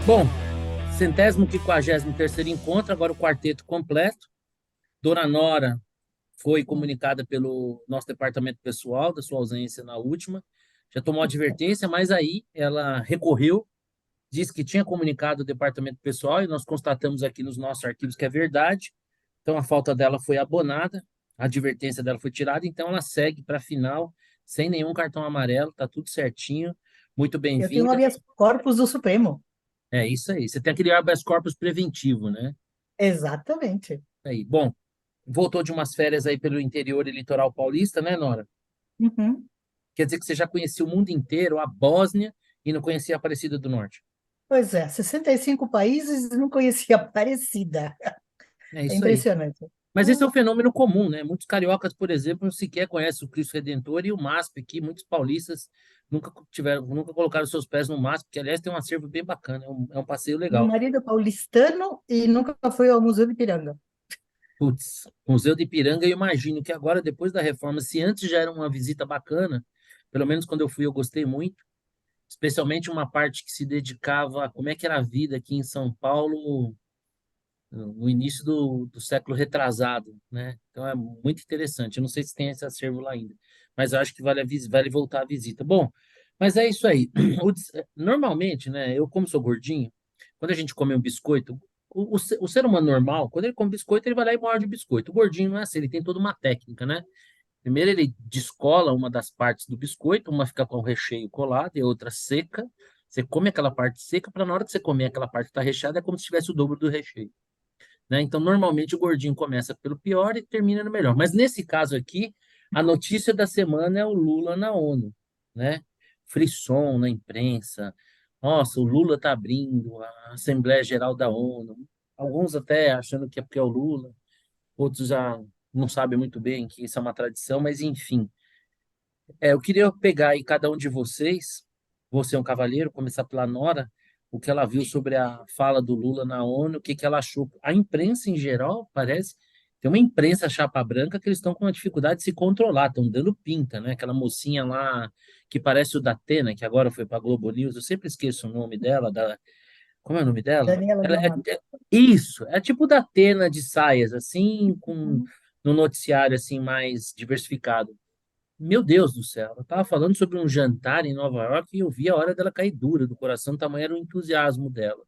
Bom, 153º encontro, agora o quarteto completo. Dona Nora foi comunicada pelo nosso departamento pessoal da sua ausência na última. Já tomou advertência, mas aí ela recorreu, disse que tinha comunicado o departamento pessoal e nós constatamos aqui nos nossos arquivos que é verdade. Então a falta dela foi abonada, a advertência dela foi tirada, então ela segue para a final sem nenhum cartão amarelo, tá tudo certinho. Muito Eu tenho um bem-vinda. habeas corpus do Supremo. É isso aí. Você tem aquele habeas corpus preventivo, né? Exatamente. Aí, bom, voltou de umas férias aí pelo interior e litoral paulista, né, Nora? Uhum. Quer dizer que você já conhecia o mundo inteiro, a Bósnia, e não conhecia a Aparecida do Norte. Pois é, 65 países e não conhecia Aparecida. É É isso aí. impressionante. Mas esse é um fenômeno comum, né? Muitos cariocas, por exemplo, sequer conhecem o Cristo Redentor e o MASP aqui. Muitos paulistas nunca colocaram seus pés no MASP, que aliás tem um acervo bem bacana, é um passeio Meu legal. marido é paulistano e nunca foi ao Museu de Ipiranga. Putz, Museu de Ipiranga, eu imagino que agora, depois da reforma, se antes já era uma visita bacana, pelo menos quando eu fui, eu gostei muito, especialmente uma parte que se dedicava a como é que era a vida aqui em São Paulo no início do século retrasado, né? Então é muito interessante. Eu não sei se tem esse acervo lá ainda, mas eu acho que vale voltar a visita. Bom, mas é isso aí. Normalmente, né? Eu, como sou gordinho, quando a gente come um biscoito, o ser humano normal, quando ele come biscoito, ele vai lá e morde o biscoito. O gordinho não é assim, ele tem toda uma técnica, né? Primeiro ele descola uma das partes do biscoito, uma fica com o recheio colado e a outra seca. Você come aquela parte seca para na hora que você comer aquela parte que está recheada é como se tivesse o dobro do recheio, né? Então, normalmente o gordinho começa pelo pior e termina no melhor. Mas nesse caso aqui, a notícia da semana é o Lula na ONU, né? Frisson na imprensa. Nossa, o Lula está abrindo a Assembleia Geral da ONU. Alguns até achando que é porque é o Lula, outros já não sabem muito bem que isso é uma tradição, mas enfim. Eu queria pegar aí cada um de vocês, você é um cavaleiro, começar pela Nora, o que ela viu sobre a fala do Lula na ONU, o que que ela achou. A imprensa em geral, parece, tem uma imprensa chapa branca que eles estão com uma dificuldade de se controlar, estão dando pinta, né? Aquela mocinha lá que parece o da Atena, que agora foi para a Globo News, eu sempre esqueço o nome dela, como é o nome dela? Daniela Ela Glamour. isso, é tipo da Atena de saias, assim, com Uhum. no noticiário assim mais diversificado. Meu Deus do céu, ela estava falando sobre um jantar em Nova York e eu vi a hora dela cair dura do coração, tamanho era o entusiasmo dela.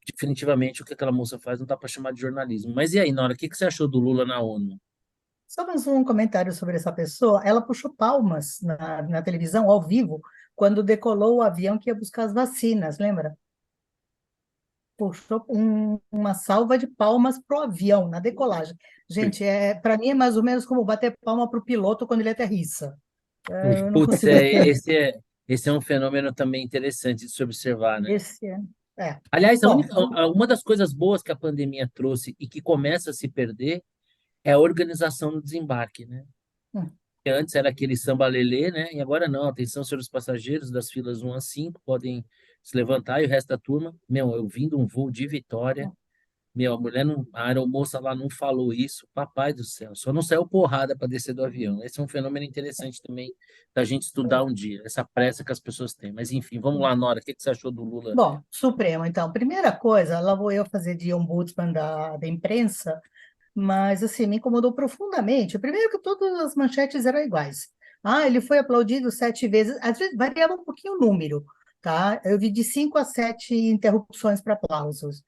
Definitivamente o que aquela moça faz não dá para chamar de jornalismo. Mas e aí, Nora, o que que você achou do Lula na ONU? Só mais um comentário sobre essa pessoa. Ela puxou palmas na televisão, ao vivo, quando decolou o avião que ia buscar as vacinas, lembra? Puxou uma salva de palmas pro avião, na decolagem. Gente, para mim é mais ou menos como bater palma para o piloto quando ele aterrissa. Eu não Putz, consigo entender. esse é um fenômeno também interessante de se observar, né? Esse é. Aliás, Bom, uma das coisas boas que a pandemia trouxe e que começa a se perder é a organização do desembarque, né? hum, Que antes era aquele samba-lelê, né? E agora não, atenção, senhores passageiros das filas 1 a 5 podem se levantar e o resto da turma, meu, eu vim de um voo de Vitória, meu, a mulher, não, a aeromoça lá não falou isso, papai do céu, só não saiu porrada para descer do avião. Esse é um fenômeno interessante também da gente estudar um dia, essa pressa que as pessoas têm. Mas enfim, vamos lá, Nora, o que que você achou do Lula? bom, Supremo, então, primeira coisa, lá vou eu fazer de ombudsman da imprensa, mas assim, me incomodou profundamente. Primeiro que todas as manchetes eram iguais. Ah, ele foi aplaudido 7 vezes, às vezes variava um pouquinho o número, tá? Eu vi de 5 a 7 interrupções para aplausos.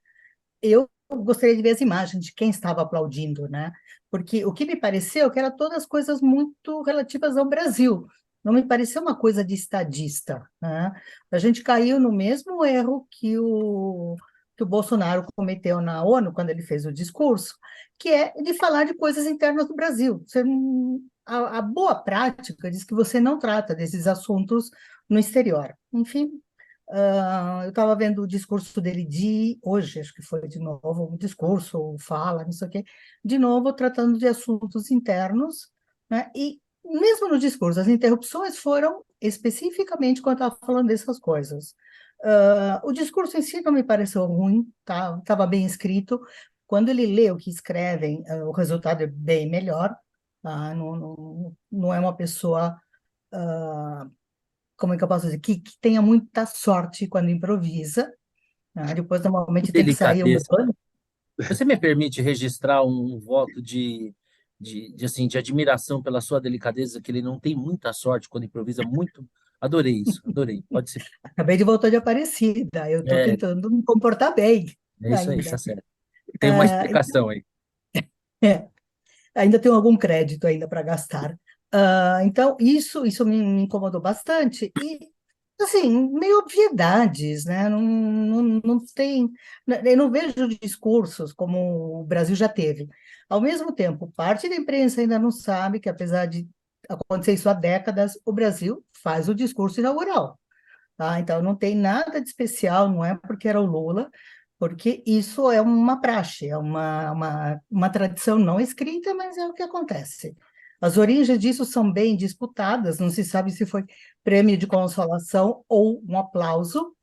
Eu gostaria de ver as imagens de quem estava aplaudindo, né? Porque o que me pareceu que eram todas coisas muito relativas ao Brasil. Não me pareceu uma coisa de estadista, né? A gente caiu no mesmo erro que o Bolsonaro cometeu na ONU quando ele fez o discurso, que é de falar de coisas internas do Brasil. A boa prática diz que você não trata desses assuntos no exterior. Enfim, eu estava vendo o discurso dele de hoje, acho que foi de novo, um discurso, fala, não sei o quê, de novo tratando de assuntos internos, né? E mesmo no discurso, as interrupções foram especificamente quando estava falando dessas coisas. O discurso em si não me pareceu ruim, tá? Estava bem escrito. Quando ele lê o que escrevem, o resultado é bem melhor. Tá? Não é uma pessoa como é que eu posso dizer, que tenha muita sorte quando improvisa, Depois, Que normalmente, tem que sair um delicadeza. ano. Você me permite registrar um voto assim, de admiração pela sua delicadeza, que ele não tem muita sorte quando improvisa muito. Adorei isso, adorei. Pode ser. Acabei de voltar de Aparecida, eu estou É, tentando me comportar bem é isso aí, tá ainda. certo. Tem uma Ah, explicação aí. é, ainda tenho algum crédito ainda para gastar. Então, isso me incomodou bastante. E, assim, meio obviedades, né? Não tem... Eu não vejo discursos como o Brasil já teve. Ao mesmo tempo, parte da imprensa ainda não sabe que, apesar de acontecer isso há décadas, o Brasil faz o discurso inaugural. Tá? Então, não tem nada de especial, não é porque era o Lula, porque isso é uma praxe, é uma tradição não escrita, mas é o que acontece. As origens disso são bem disputadas, não se sabe se foi prêmio de consolação ou um aplauso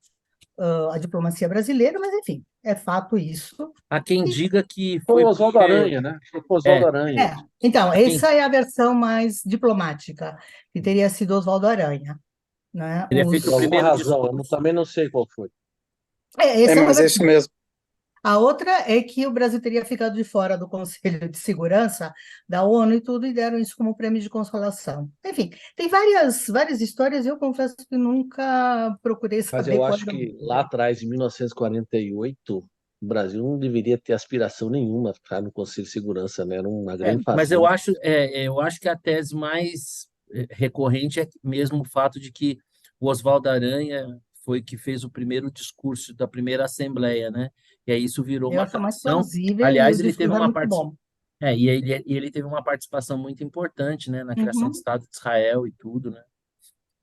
à diplomacia brasileira, mas, enfim, é fato isso. Há quem E, diga que Foi foi o Oswaldo porque. Aranha, né? Foi o Oswaldo É, Aranha. então, há quem essa é a versão mais diplomática, que teria sido Oswaldo Aranha, né? teria feito Por o alguma primeiro razão, eu discurso. também não sei qual foi. Essa é uma Mas é isso versão. mesmo. A outra é que o Brasil teria ficado de fora do Conselho de Segurança da ONU e tudo, e deram isso como prêmio de consolação. Enfim, tem várias histórias, e eu confesso que nunca procurei Mas saber eu qual acho era o que lá atrás, em 1948, o Brasil não deveria ter aspiração nenhuma a ficar no Conselho de Segurança, né? Era uma grande Mas fazenda. eu acho que a tese mais recorrente é mesmo o fato de que o Oswaldo Aranha foi que fez o primeiro discurso da primeira Assembleia, né? E aí isso virou eu uma acho mais tradição. plausível, e o Aliás, ele teve discurso era uma muito participação. bom. E ele teve uma participação muito importante, né, na criação do Uhum, Estado de Israel e tudo, né?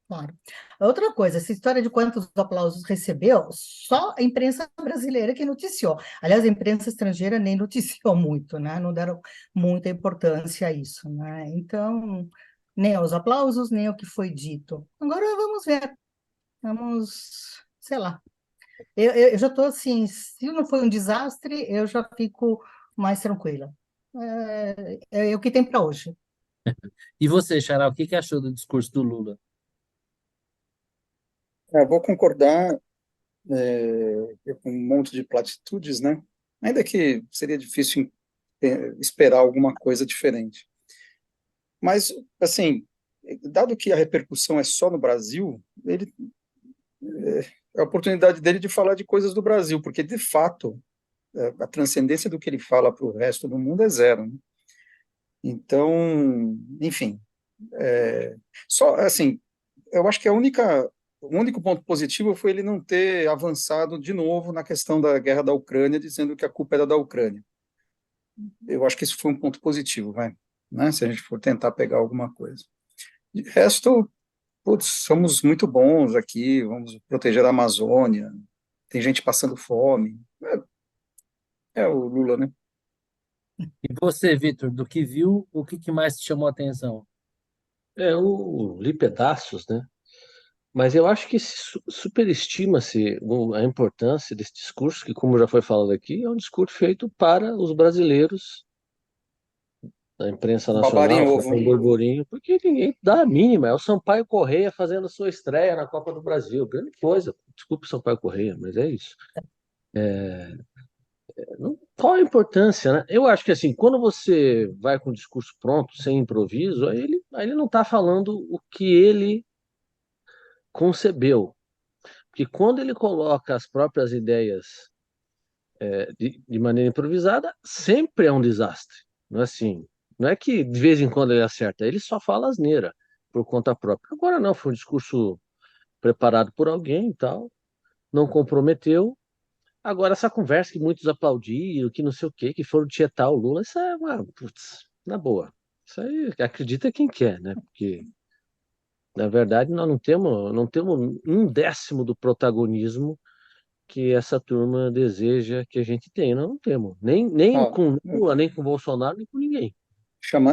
claro. Outra coisa, essa história de quantos aplausos recebeu, só a imprensa brasileira que noticiou. Aliás, a imprensa estrangeira nem noticiou muito, né? Não deram muita importância a isso, né? Então, nem aos aplausos, nem ao que foi dito. Agora vamos ver, vamos, sei lá. Eu já estou assim, se não foi um desastre, eu já fico mais tranquila. É o que tem para hoje. E você, Xará, o que que achou do discurso do Lula? Vou concordar com um monte de platitudes, né? Ainda que seria difícil esperar alguma coisa diferente. Mas, assim, dado que a repercussão é só no Brasil, ele é a oportunidade dele de falar de coisas do Brasil, porque, de fato, a transcendência do que ele fala para o resto do mundo é zero, né? Então, enfim, só assim, eu acho que o único ponto positivo foi ele não ter avançado de novo na questão da guerra da Ucrânia, dizendo que a culpa era da Ucrânia. Eu acho que isso foi um ponto positivo, vai, né? Se a gente for tentar pegar alguma coisa. De resto, putz, somos muito bons aqui, vamos proteger a Amazônia, tem gente passando fome. É o Lula, né? E você, Vitor, do que viu, o que que mais te chamou a atenção? Eu li pedaços, né? Mas eu acho que superestima-se a importância desse discurso, que, como já foi falado aqui, é um discurso feito para os brasileiros, da imprensa Babar em nacional, ovo. fazer um burburinho, porque ninguém dá a mínima. É o Sampaio Corrêa fazendo a sua estreia na Copa do Brasil. Grande coisa. Desculpe, Sampaio Corrêa, mas é isso. Qual a importância, né? Eu acho que assim, quando você vai com o discurso pronto, sem improviso, aí ele não está falando o que ele concebeu. Porque quando ele coloca as próprias ideias de maneira improvisada, sempre é um desastre. Não é assim. Não é que de vez em quando ele acerta, ele só fala asneira por conta própria. Agora não, foi um discurso preparado por alguém e tal, não comprometeu. Agora, essa conversa que muitos aplaudiram, que não sei o quê, que foram tietar o Lula, isso é uma, putz, na boa. Isso aí acredita quem quer, né? Porque, na verdade, nós não temos um décimo do protagonismo que essa turma deseja que a gente tenha. Nós não temos. Nem Ó, com Lula, nem com Bolsonaro, nem com ninguém.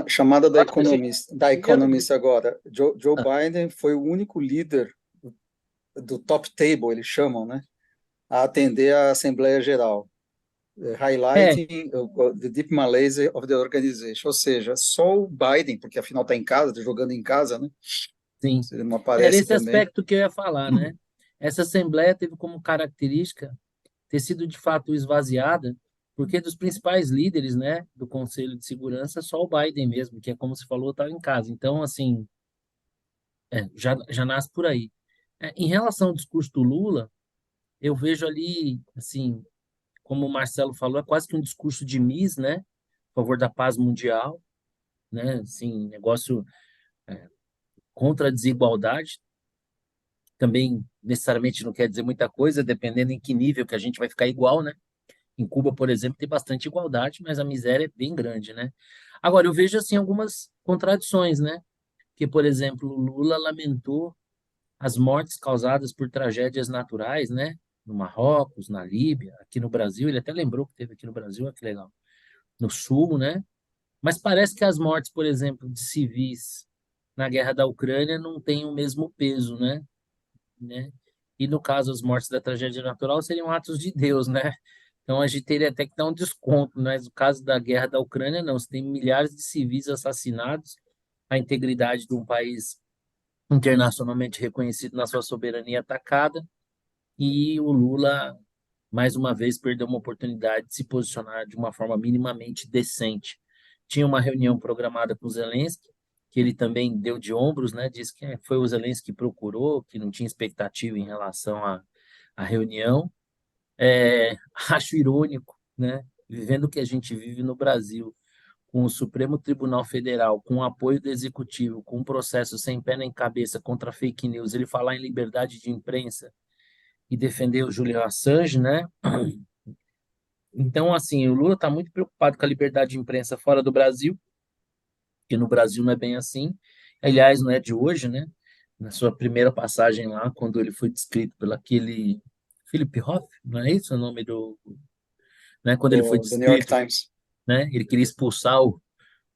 chamada Eu acho que a gente Da primeiro. Economist agora. Joe Biden foi o único líder do top table, eles chamam, né? A atender a Assembleia Geral, É, highlighting the deep malaise of the organization. Ou seja, só o Biden, porque afinal está em casa, está jogando em casa, né? sim. Se ele não Era aparece esse também. aspecto que eu ia falar, né? Essa Assembleia teve como característica ter sido de fato esvaziada, porque dos principais líderes, né, do Conselho de Segurança, só o Biden mesmo, que é como se falou, estava em casa. Então, assim, já nasce por aí. Em relação ao discurso do Lula, eu vejo ali, assim, como o Marcelo falou, é quase que um discurso de Miss, né, a favor da paz mundial, né, assim, negócio contra a desigualdade, também necessariamente não quer dizer muita coisa, dependendo em que nível que a gente vai ficar igual, né? Em Cuba, por exemplo, tem bastante igualdade, mas a miséria é bem grande, né? Agora, eu vejo, assim, algumas contradições, né? Que, por exemplo, o Lula lamentou as mortes causadas por tragédias naturais, né? No Marrocos, na Líbia, aqui no Brasil, ele até lembrou que teve aqui no Brasil, olha que legal. No Sul, né? Mas parece que as mortes, por exemplo, de civis na guerra da Ucrânia não têm o mesmo peso, né? E no caso, as mortes da tragédia natural seriam atos de Deus, né? Então a gente teria até que dar um desconto, mas no caso da guerra da Ucrânia, não. Você tem milhares de civis assassinados, a integridade de um país internacionalmente reconhecido na sua soberania atacada, e o Lula, mais uma vez, perdeu uma oportunidade de se posicionar de uma forma minimamente decente. Tinha uma reunião programada com o Zelensky, que ele também deu de ombros, né? Disse que foi o Zelensky que procurou, que não tinha expectativa em relação à reunião. Acho irônico, né? Vivendo o que a gente vive no Brasil, com o Supremo Tribunal Federal, com o apoio do Executivo, com um processo sem pé nem cabeça contra fake news, ele falar em liberdade de imprensa e defender o Julian Assange, né? Então, assim, o Lula está muito preocupado com a liberdade de imprensa fora do Brasil, que no Brasil não é bem assim. Aliás, não é de hoje, né? Na sua primeira passagem lá, quando ele foi descrito pelo aquele Philip Hoff, não é isso o nome do, né? Quando ele foi do New York descrito, Times. né? Ele queria expulsar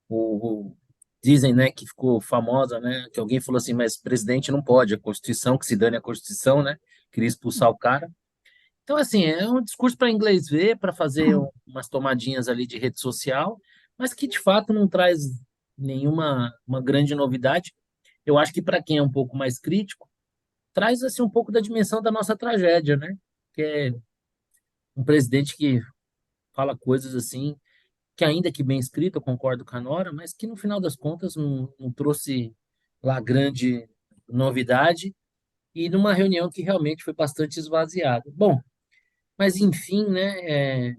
o dizem, né, que ficou famosa, né? Que alguém falou assim, mas presidente não pode, a Constituição, que se dane a Constituição, né? Queria expulsar o cara. Então, assim, é um discurso para inglês ver, para fazer umas tomadinhas ali de rede social, mas que de fato não traz nenhuma uma grande novidade. Eu acho que para quem é um pouco mais crítico, traz assim um pouco da dimensão da nossa tragédia, né? Que é um presidente que fala coisas assim, que ainda que bem escrito, eu concordo com a Nora, mas que no final das contas não trouxe lá grande novidade e numa reunião que realmente foi bastante esvaziada. Bom, mas enfim, né?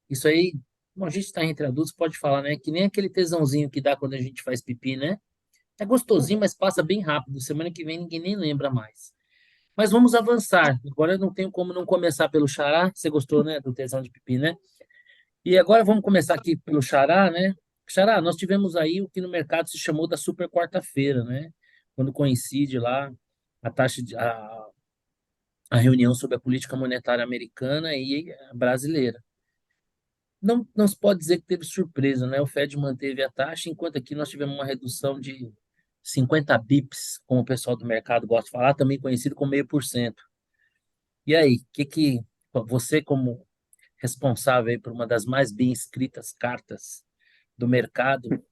Isso aí, bom, a gente está entre adultos, pode falar, né? Que nem aquele tesãozinho que dá quando a gente faz pipi, né? É gostosinho, mas passa bem rápido. Semana que vem ninguém nem lembra mais. Mas vamos avançar. Agora eu não tenho como não começar pelo xará. Você gostou, né, do tesão de pipi, né? E agora vamos começar aqui pelo xará, né? Xará, nós tivemos aí o que no mercado se chamou da super quarta-feira, né? Quando coincide lá a taxa a reunião sobre a política monetária americana e a brasileira. Não se pode dizer que teve surpresa, né? O Fed manteve a taxa, enquanto aqui nós tivemos uma redução de 50 bips, como o pessoal do mercado gosta de falar, também conhecido como 0,5%. E aí, que você, como responsável aí por uma das mais bem escritas cartas do mercado,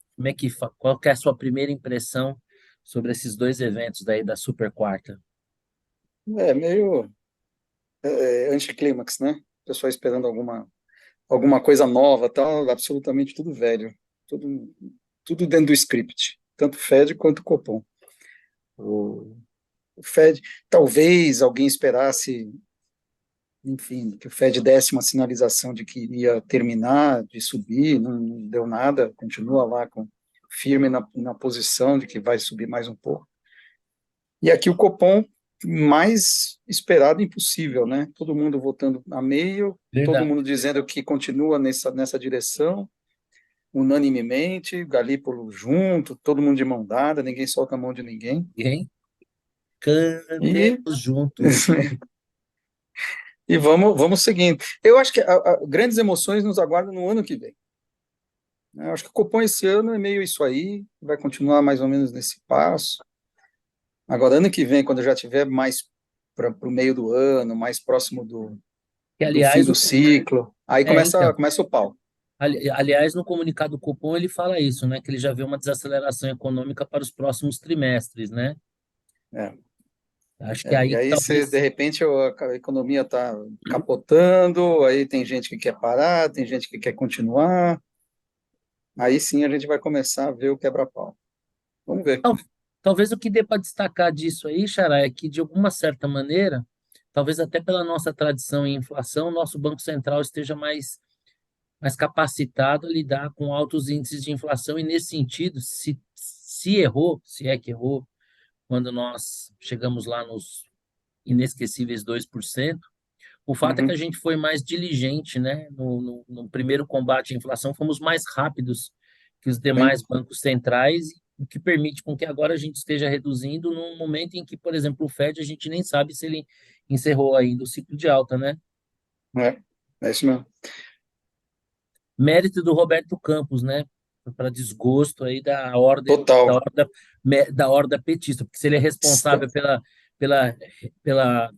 qual que é a sua primeira impressão sobre esses dois eventos daí da super quarta? É meio anticlímax, né? O pessoal esperando alguma coisa nova, tal, absolutamente tudo velho, tudo dentro do script, tanto Fed quanto Copom. O Fed, talvez alguém esperasse, enfim, que o Fed desse uma sinalização de que ia terminar de subir, não deu nada, continua lá firme na posição de que vai subir mais um pouco. E aqui o Copom mais esperado impossível, né? Todo mundo votando a meio, todo Verdade. mundo dizendo que continua nessa direção, unanimemente, Galípolo junto, todo mundo de mão dada, ninguém solta a mão de ninguém. Ninguém? E, Cantemos juntos. e vamos seguindo. Eu acho que grandes emoções nos aguardam no ano que vem. Eu acho que o Copom esse ano é meio isso aí, vai continuar mais ou menos nesse passo. Agora, ano que vem, quando já tiver mais para o meio do ano, mais próximo Que, do fim aliás, do ciclo, aí então, começa o pau. aliás, no comunicado do Copom ele fala isso, né? Que ele já vê uma desaceleração econômica para os próximos trimestres, né? É. Acho que E aí que aí, de talvez. repente, a economia está capotando, aí tem gente que quer parar, tem gente que quer continuar. Aí sim a gente vai começar a ver o quebra-pau. Vamos ver. Tal- Talvez o que dê para destacar disso aí, Xará, é que, de alguma certa maneira, talvez até pela nossa tradição em inflação, o nosso Banco Central esteja mais capacitado a lidar com altos índices de inflação, e nesse sentido, se errou, se é que errou, quando nós chegamos lá nos inesquecíveis 2%, o fato é que a Uhum, gente foi mais diligente, né? No primeiro combate à inflação, fomos mais rápidos que os sim, demais bancos centrais, o que permite com que agora a gente esteja reduzindo num momento em que, por exemplo, o Fed, a gente nem sabe se ele encerrou ainda o ciclo de alta, né? é, é isso mesmo. Mérito do Roberto Campos, né? Para desgosto aí da Total. horda, da horda petista, porque se ele é responsável pela, pela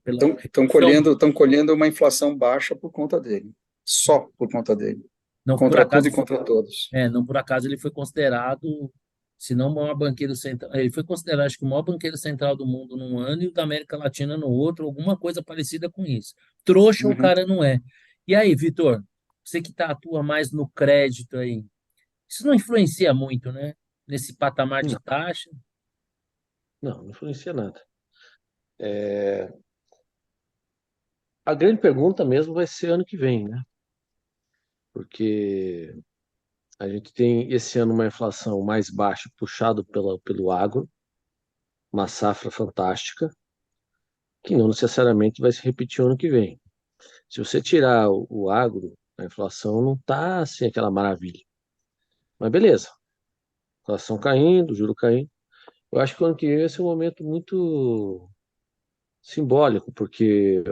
redução, Estão colhendo uma inflação baixa por conta dele. Só por conta dele. não por Contra tudo acaso e contra todos. não por acaso ele foi considerado, se não o maior banqueiro central, ele foi considerado, acho que o maior banqueiro central do mundo num ano e o da América Latina no outro, alguma coisa parecida com isso. Trouxa o Uhum. cara não é. E aí, Vitor, você que atua mais no crédito aí, isso não influencia muito, né? Nesse patamar de Não, taxa? não influencia nada. A grande pergunta mesmo vai ser ano que vem, né? Porque a gente tem esse ano uma inflação mais baixa, puxado pelo agro, uma safra fantástica, que não necessariamente vai se repetir o ano que vem. Se você tirar o agro, a inflação não está assim aquela maravilha. Mas beleza, inflação caindo, juro caindo. Eu acho que o ano que vem vai ser um momento muito simbólico, porque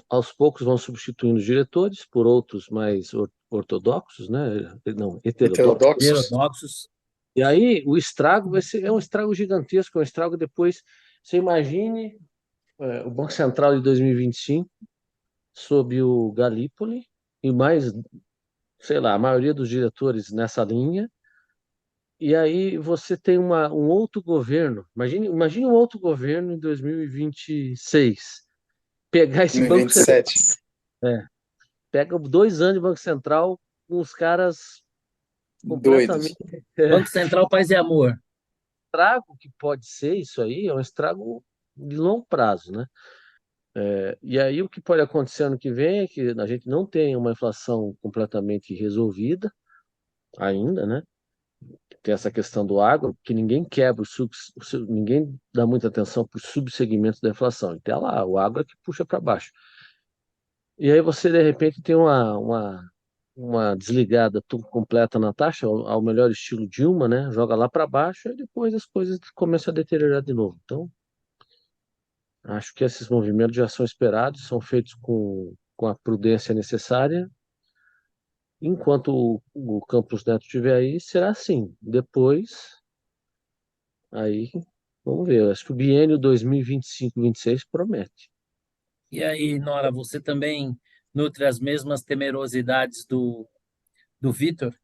aos poucos vão substituindo os diretores por outros mais ortodoxos, né? Não, heterodoxos. Heterodoxos? Heterodoxos. E aí o estrago vai ser um estrago gigantesco, um estrago depois. Você imagine o Banco Central de 2025 sob o Galípoli e mais, sei lá, a maioria dos diretores nessa linha. E aí você tem um outro governo. Imagine um outro governo em 2026. Pegar esse Banco Central, 2027. pega 2 anos de Banco Central com os caras completamente. Doidos. Banco Central Paz e Amor. Estrago que pode ser isso aí é um estrago de longo prazo, né? E aí o que pode acontecer ano que vem é que a gente não tem uma inflação completamente resolvida ainda, né? Tem essa questão do agro, que ninguém quebra ninguém dá muita atenção para os subsegmentos da inflação. Então lá, o agro é que puxa para baixo. E aí você de repente tem uma desligada completa na taxa, ao melhor estilo Dilma, né? Joga lá para baixo e depois as coisas começam a deteriorar de novo. Então, acho que esses movimentos já são esperados, são feitos com a prudência necessária. Enquanto o Campos Neto estiver aí, será assim. Depois, aí, vamos ver. Acho que o biênio 2025-26 promete. E aí, Nora, você também nutre as mesmas temerosidades do Vitor?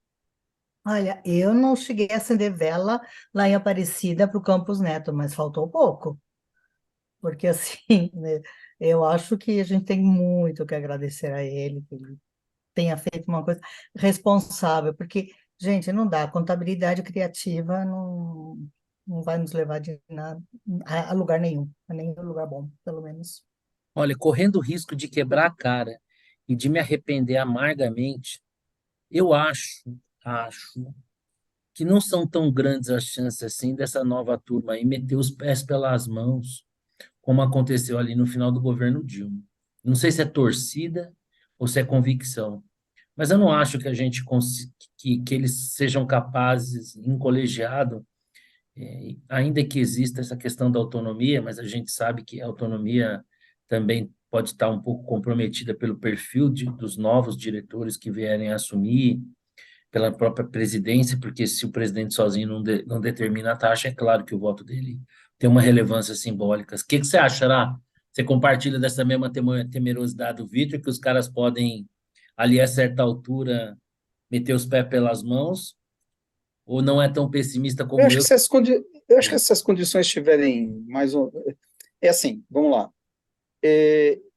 Olha, eu não cheguei a acender vela lá em Aparecida para o Campos Neto, mas faltou pouco, porque assim, né, eu acho que a gente tem muito que agradecer a ele, que ele tenha feito uma coisa responsável, porque, gente, não dá, contabilidade criativa não vai nos levar de nada, a lugar nenhum, a nenhum lugar bom, pelo menos. Olha, correndo o risco de quebrar a cara e de me arrepender amargamente, eu acho que não são tão grandes as chances assim dessa nova turma aí meter os pés pelas mãos, como aconteceu ali no final do governo Dilma. Não sei se é torcida ou se é convicção, mas eu não acho que a gente que eles sejam capazes, em colegiado, ainda que exista essa questão da autonomia, mas a gente sabe que a autonomia também pode estar um pouco comprometida pelo perfil dos novos diretores que vierem a assumir, pela própria presidência, porque se o presidente sozinho não determina a taxa, é claro que o voto dele tem uma relevância simbólica. O que você acha, Ará? Você compartilha dessa mesma temerosidade do Vitor, que os caras podem, ali a certa altura, meter os pés pelas mãos, ou não é tão pessimista Eu como acho que eu? se as, condi... eu acho que se as condições estiverem mais. É assim, vamos lá.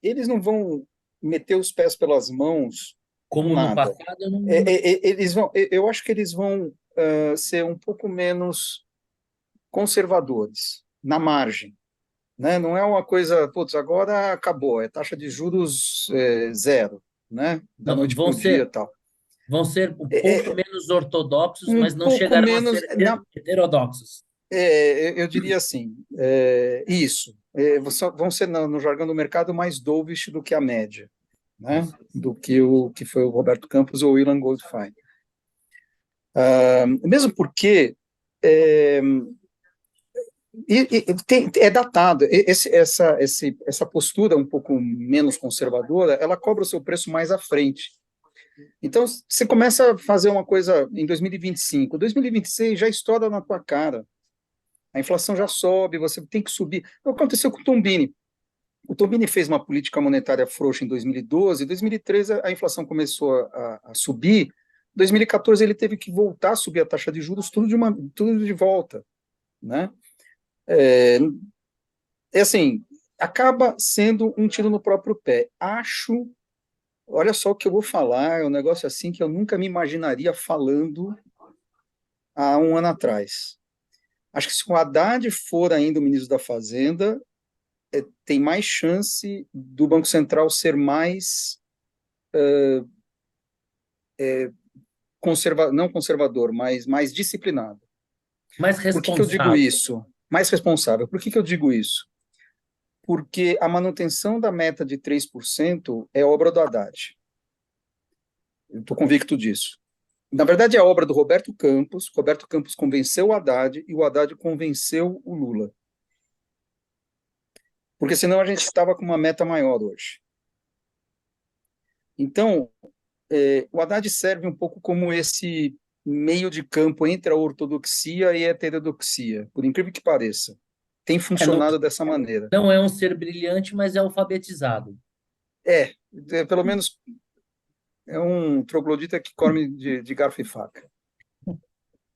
Eles não vão meter os pés pelas mãos com Como no nada. passado, eu não. Eles vão, eu acho que eles vão ser um pouco menos conservadores, na margem, né? Não é uma coisa, putz, agora acabou, é taxa de juros zero, né? Da Não, noite para o dia e tal. vão ser um pouco É, menos ortodoxos, um mas não pouco chegarão a menos, ser heterodoxos. eu diria assim, isso, vão ser, no jargão do mercado, mais dovish do que a média, né? Do que o que foi o Roberto Campos ou o Ilan Goldfein. Mesmo porque é, é datado. Essa postura um pouco menos conservadora, ela cobra o seu preço mais à frente. Então, você começa a fazer uma coisa em 2025, 2026 já estoura na tua cara. A inflação já sobe, você tem que subir. O que aconteceu com o Tombini? O Tombini fez uma política monetária frouxa em 2012, em 2013 a inflação começou a subir, em 2014 ele teve que voltar a subir a taxa de juros, tudo de volta, né? É, assim, acaba sendo um tiro no próprio pé. Acho, olha só o que eu vou falar, é um negócio assim que eu nunca me imaginaria falando há um ano atrás. Acho que se o Haddad for ainda o ministro da Fazenda, tem mais chance do Banco Central ser mais não conservador, mas mais disciplinado. Mais Por que eu digo responsável. isso? Mais responsável. Por que eu digo isso? Porque a manutenção da meta de 3% é obra do Haddad. Eu estou convicto disso. Na verdade, é a obra do Roberto Campos. Roberto Campos convenceu o Haddad e o Haddad convenceu o Lula. Porque senão a gente estava com uma meta maior hoje. Então, o Haddad serve um pouco como esse meio de campo entre a ortodoxia e a heterodoxia, por incrível que pareça. Tem Não, funcionado dessa maneira. não é um ser brilhante, mas é alfabetizado. Pelo menos é um troglodita que come de garfo e faca.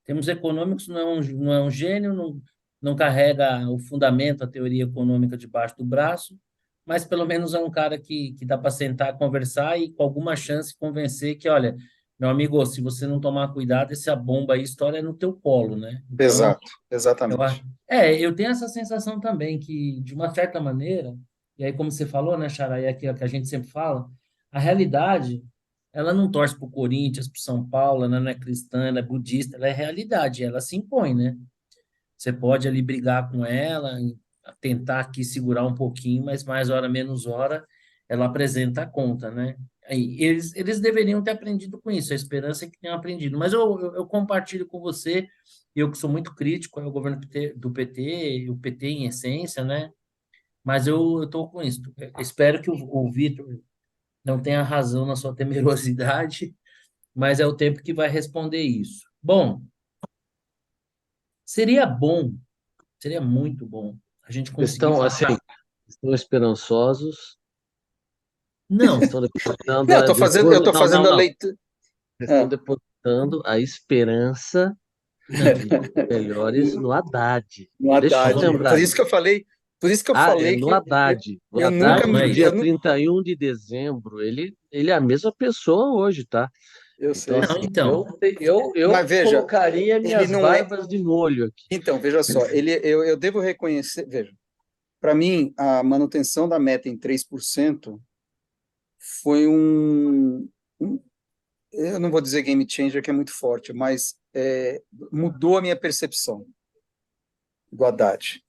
Termos econômicos, não é um gênio, não carrega o fundamento, a teoria econômica debaixo do braço, mas pelo menos é um cara que dá para sentar, conversar e com alguma chance convencer que, olha, meu amigo, se você não tomar cuidado, essa bomba aí estoura no teu colo, né? Então, Exato, exatamente. eu tenho essa sensação também que, de uma certa maneira, e aí como você falou, né, Xará, e é aquilo que a gente sempre fala, a realidade, ela não torce para o Corinthians, para o São Paulo, ela não é cristã, ela é budista, ela é realidade, ela se impõe, né? Você pode ali brigar com ela, tentar aqui segurar um pouquinho, mas mais hora menos hora, ela apresenta a conta, né? Aí, eles deveriam ter aprendido com isso, a esperança é que tenham aprendido. Mas eu compartilho com você, eu que sou muito crítico ao governo do PT, o PT em essência, né? Mas eu estou com isso. Eu espero que o Vitor não tenha razão na sua temerosidade, mas é o tempo que vai responder isso. Bom, seria bom, seria muito bom a gente conseguir Estão, assim, passar. estão esperançosos, Não, estão depositando, Não, eu tô não, fazendo a não, leitura. estão Ah, depositando a esperança de não. dias melhores no Haddad. no Deixa eu só Haddad. lembrar disso. Por isso que eu É falei no que Haddad. O eu nunca, Haddad, Não, no é dia isso. eu não, 31 de dezembro, ele é a mesma pessoa hoje, tá? eu Então, sei. Não, assim, então. eu Mas veja, colocaria ele minhas não é. barbas de molho aqui. Então, veja só, eu devo reconhecer, veja, para mim, a manutenção da meta em 3% foi eu não vou dizer game changer, que é muito forte, mas mudou a minha percepção do Haddad,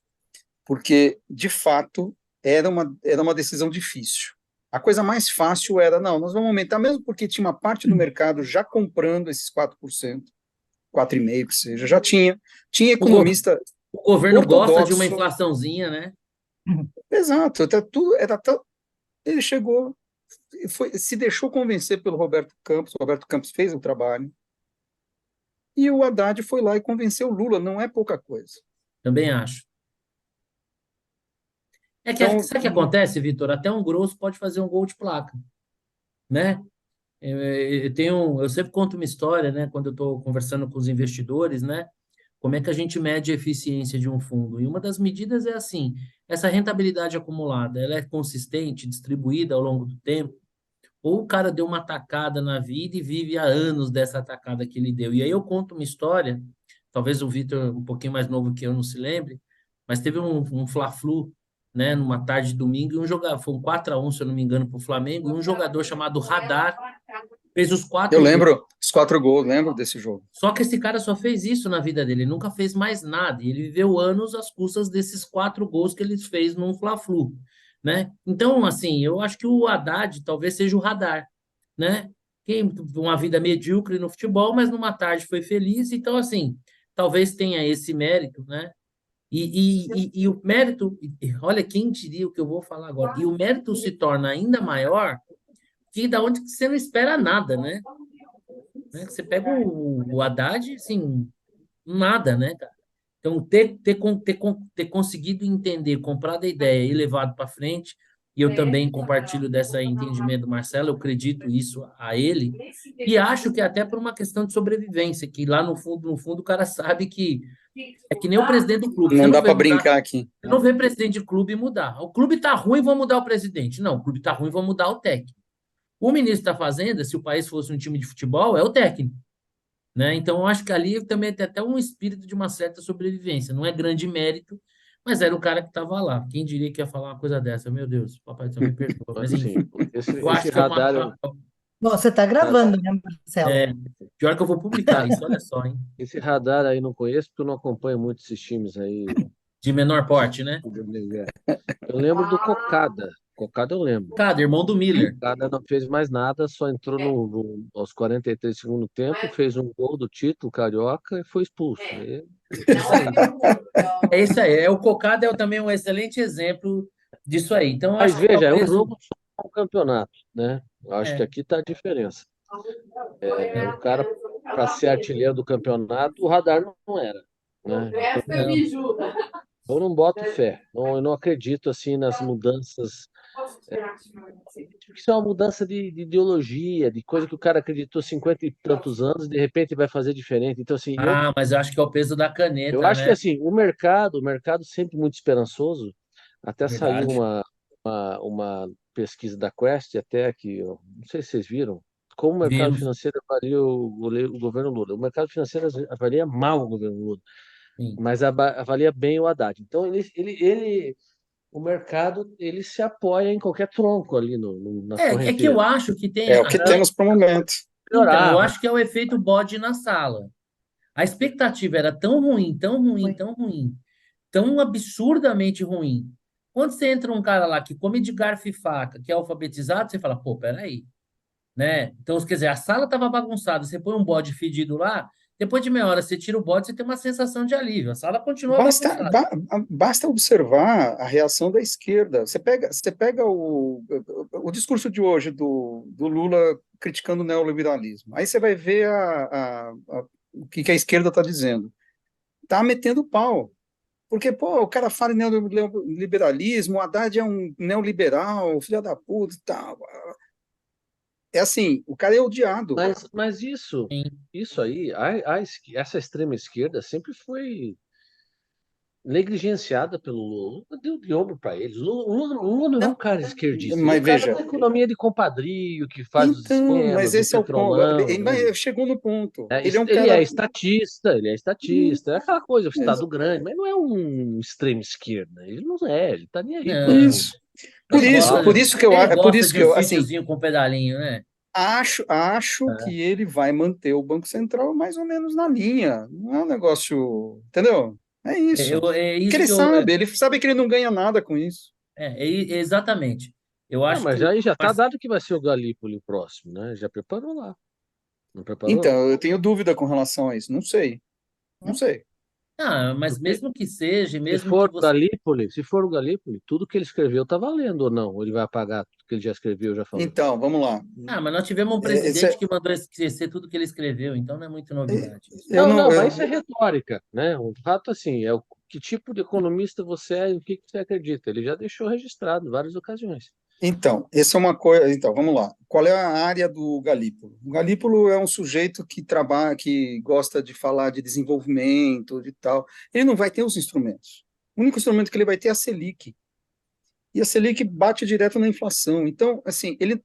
porque, de fato, era uma decisão difícil. A coisa mais fácil era, não, nós vamos aumentar, mesmo porque tinha uma parte do mercado já comprando esses 4%, 4,5% que seja, já tinha O, go- economista o governo gosta de uma ortodoxo, inflaçãozinha, né? exato, tudo era tão, ele chegou, se deixou convencer pelo Roberto Campos. O Roberto Campos fez o trabalho e o Haddad foi lá e convenceu o Lula. Não é pouca coisa. Também acho. É que, Então, sabe o que acontece, Vitor? Até um grosso pode fazer um gol de placa, né? Eu sempre conto uma história, né? Quando eu estou conversando com os investidores, né? como é que a gente mede a eficiência de um fundo? E uma das medidas é assim, essa rentabilidade acumulada, ela é consistente, distribuída ao longo do tempo? Ou o cara deu uma tacada na vida e vive há anos dessa tacada que ele deu? E aí eu conto uma história, talvez o Vitor, um pouquinho mais novo que eu, não se lembre, mas teve um Fla-Flu, né, numa tarde de domingo, e um jogador, foi um 4-1, se eu não me engano, para o Flamengo, e um jogador chamado Radar fez os Eu 4 gols. lembro os 4 gols, lembro desse jogo. Só que esse cara só fez isso na vida dele, ele nunca fez mais nada. E ele viveu anos às custas desses 4 gols que ele fez num Fla-Flu, né? Então, assim, eu acho que o Haddad talvez seja o Radar, né? Quem uma vida medíocre no futebol, mas numa tarde foi feliz. Então, assim, talvez tenha esse mérito, né? E o mérito, olha quem diria o que eu vou falar agora. E o mérito se torna ainda maior que da onde você não espera nada, né? Você pega o Haddad, assim, nada, né, cara? Então, ter conseguido entender, comprado a ideia e levado para frente, e eu também compartilho desse entendimento do Marcelo, eu acredito isso a ele, e acho que é até por uma questão de sobrevivência, que lá no fundo, o cara sabe que é que nem o presidente do clube, você Não não dá vê para mudar, brincar aqui. você não vê presidente de clube mudar. O clube tá ruim, vão mudar o presidente. Não, o clube tá ruim, vão mudar o técnico. O ministro da Fazenda, se o país fosse um time de futebol, é o técnico, né? Então, eu acho que ali também tem até um espírito de uma certa sobrevivência. Não é grande mérito, mas era o cara que estava lá. Quem diria que ia falar uma coisa dessa? Meu Deus, papai do céu me perdoa. Mas, Assim, enfim, esse, eu esse acho que é radar, Bom, você está gravando, né, Marcelo? pior que eu vou publicar isso, olha só, hein? esse radar aí não conheço porque eu não acompanho muito esses times aí. De menor porte, né? Eu lembro do Cocada. Cocada eu lembro. Cara, irmão do Miller. Cocada não fez mais nada, só entrou aos 43 do segundo tempo, fez um gol do título carioca e foi expulso. É isso aí. O Cocada é também um excelente exemplo disso aí. Então, eu Mas acho que veja, é um talvez jogo só um campeonato, né? Eu acho que é, aqui está a diferença. O cara, para ser artilheiro do campeonato, o radar não era, né? não. Eu não boto fé, eu não acredito assim nas mudanças. Isso é uma mudança de ideologia, de coisa que o cara acreditou 50 e tantos anos, e de repente vai fazer diferente. Então, assim, Ah, mas eu acho que é o peso da eu caneta, acho que né? assim, o mercado sempre muito esperançoso. Até saiu Verdade. uma pesquisa da Quest, até que, não sei se vocês viram, como o mercado Vimos, financeiro avalia o governo Lula. O mercado financeiro avalia mal o governo Lula, sim. mas avalia bem o Haddad. Então, o mercado ele se apoia em qualquer tronco ali nas É que eu correnteiras. acho que tem. É o que temos para o momento. Então, eu Melhorar, acho que é o efeito bode na sala. A expectativa era tão ruim, tão ruim, Foi. tão ruim, tão absurdamente ruim. Quando você entra um cara lá que come de garfo e faca, que é alfabetizado, você fala, pô, peraí, né? Então, quer dizer, a sala estava bagunçada, você põe um bode fedido lá, depois de meia hora você tira o bode, você tem uma sensação de alívio. A sala continua Basta, bagunçada. ba- basta observar a reação da esquerda. Você pega o discurso de hoje do Lula criticando o neoliberalismo. Aí você vai ver o que a esquerda está dizendo. Está metendo pau. Porque, pô, o cara fala em neoliberalismo, o Haddad é um neoliberal, filho da puta e tal. É assim, o cara é odiado. mas isso aí, essa extrema esquerda sempre foi negligenciada pelo Lula. Lula deu de ombro para eles. O Lula não é um cara esquerdista, ele é Mas um cara veja, da economia de compadrio, que faz os então, mas esquemas, o esse é o ponto. petrolão, né? Mas chegou no ponto. É, Ele é um ele é cara. estatista, ele é Hum, estatista, é aquela coisa, o Estado grande, mas não é um extremo esquerda. Ele não é, ele tá nem aí para Não. Isso. o Por Ele isso, por gosta, povo. isso que eu, ele a- por gosta isso de que um eu, assim, sítiozinho com pedalinho, né? acho que ele vai manter o Banco Central mais ou menos na linha. Não é um negócio, entendeu? É isso. É Porque isso ele que eu. sabe, ele sabe que ele não ganha nada com isso. Exatamente. Eu Ah, acho que mas o. aí já tá dado que vai ser o Galípoli o próximo, né? Já preparou lá. Não preparou? Então, eu tenho dúvida com relação a isso. Não sei, não sei. Ah, mas Porque mesmo que seja, se mesmo que for o você. Galípoli, se for o Galípoli, tudo que ele escreveu tá valendo ou não? Ou ele vai apagar tudo que ele já escreveu, já falou? Então, vamos lá. Ah, mas nós tivemos um presidente que mandou esquecer tudo que ele escreveu, então não é muito novidade isso. Eu Não, não, não, mas isso é retórica, né? O fato, assim, é que tipo de economista você é e o que você acredita. Ele já deixou registrado em várias ocasiões. Então, essa é uma coisa. Então, vamos lá. Qual é a área do Galípolo? O Galípolo é um sujeito que trabalha, que gosta de falar de desenvolvimento, de tal. Ele não vai ter os instrumentos. O único instrumento que ele vai ter é a Selic. E a Selic bate direto na inflação. Então, assim, ele.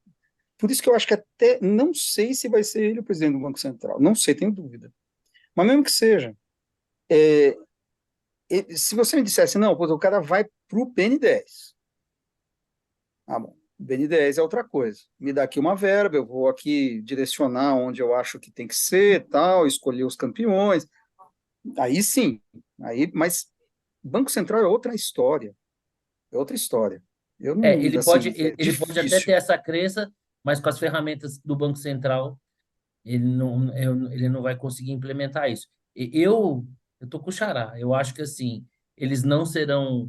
Por isso que eu acho que até não sei se vai ser ele o presidente do Banco Central. Não sei, tenho dúvida. Mas mesmo que seja, se você me dissesse, não, pô, o cara vai para o BN10. Ah, bom, BN10 é outra coisa. Me dá aqui uma verba, eu vou aqui direcionar onde eu acho que tem que ser, tal, escolher os campeões. Aí sim, mas Banco Central é outra história. É outra história. Eu não, Ele pode, assim, ele, é ele pode até ter difícil. essa crença, mas com as ferramentas do Banco Central, ele não vai conseguir implementar isso. Eu tô com o Xará. Eu acho que assim, eles não serão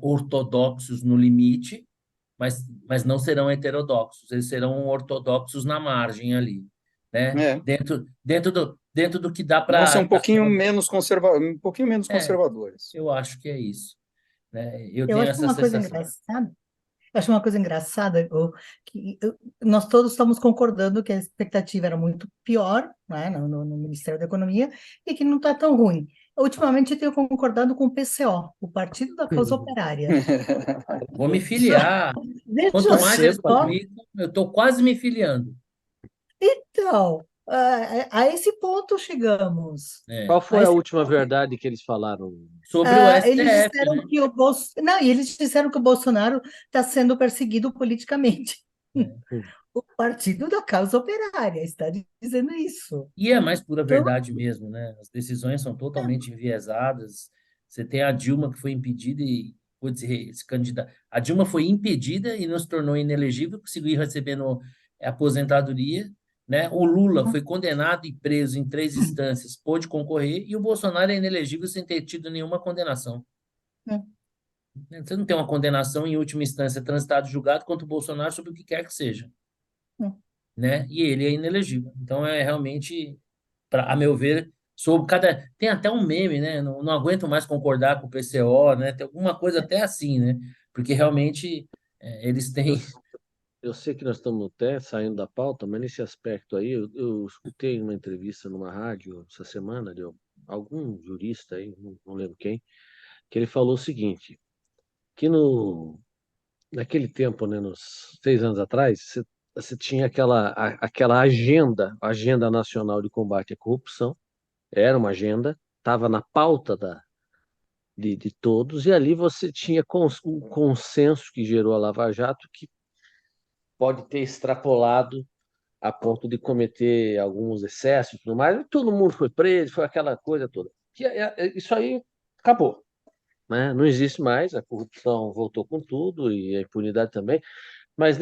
ortodoxos no limite, mas não serão heterodoxos. Eles serão ortodoxos na margem ali, né? É, Dentro do que dá vão ser para. um pouquinho menos É, conservadores. eu acho que é isso, né? Eu Eu tenho acho essa uma coisa sensação. engraçada. Eu acho uma coisa engraçada, nós todos estamos concordando que a expectativa era muito pior, né, no Ministério da Economia, e que não está tão ruim. Ultimamente eu tenho concordado com o PCO, o Partido da Causa Operária. Vou me filiar. Quanto Veja mais Torcer eles para só, publicam, eu estou quase me filiando. então, a esse ponto chegamos. É. qual A foi a esse última verdade que eles falaram? Sobre o Eles STF, disseram né? que o Não, e eles disseram que o Bolsonaro está sendo perseguido politicamente. O Partido da Causa Operária está dizendo isso. E é a mais pura Então, verdade mesmo, né? As decisões são totalmente enviesadas. Você tem a Dilma que foi impedida e pôde se candidatar. A Dilma foi impedida e não se tornou inelegível, conseguiu recebendo aposentadoria, né? O Lula foi condenado e preso em 3 instâncias, pôde concorrer, e o Bolsonaro é inelegível sem ter tido nenhuma condenação. Você não tem uma condenação em última instância, transitado julgado contra o Bolsonaro sobre o que quer que seja, né? E ele é inelegível. Então é realmente, a meu ver, sobre cada. Tem até um meme, né? Não aguento mais concordar com o PCO, né? Tem alguma coisa até assim, né? Porque realmente eles Eu, têm. eu sei que nós estamos até saindo da pauta, mas nesse aspecto aí, eu escutei uma entrevista numa rádio essa semana de algum jurista aí, não lembro quem, que ele falou o seguinte, que naquele tempo, né, nos 6 anos atrás, você tinha aquela agenda nacional de combate à corrupção, era uma agenda, estava na pauta de todos, e ali você tinha um consenso que gerou a Lava Jato, que pode ter extrapolado a ponto de cometer alguns excessos e tudo mais, e todo mundo foi preso, foi aquela coisa toda. Isso aí acabou, né? Não existe mais, a corrupção voltou com tudo e a impunidade também, mas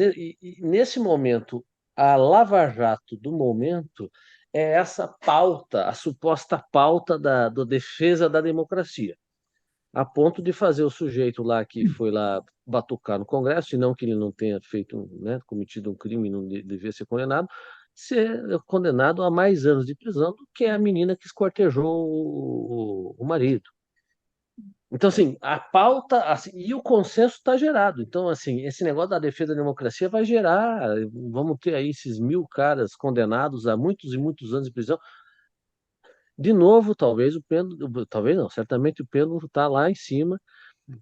nesse momento, a Lava Jato do momento é essa pauta, a suposta pauta da defesa da democracia, a ponto de fazer o sujeito lá que foi lá batucar no Congresso, e não que ele não tenha feito, né, cometido um crime e não devia ser condenado a mais anos de prisão do que a menina que esquartejou o marido. Então, assim, a pauta, assim, e o consenso está gerado. Então, assim, esse negócio da defesa da democracia vai gerar, vamos ter aí esses 1.000 caras condenados a muitos e muitos anos de prisão. De novo, talvez o pêndulo, talvez não, certamente o pêndulo está lá em cima.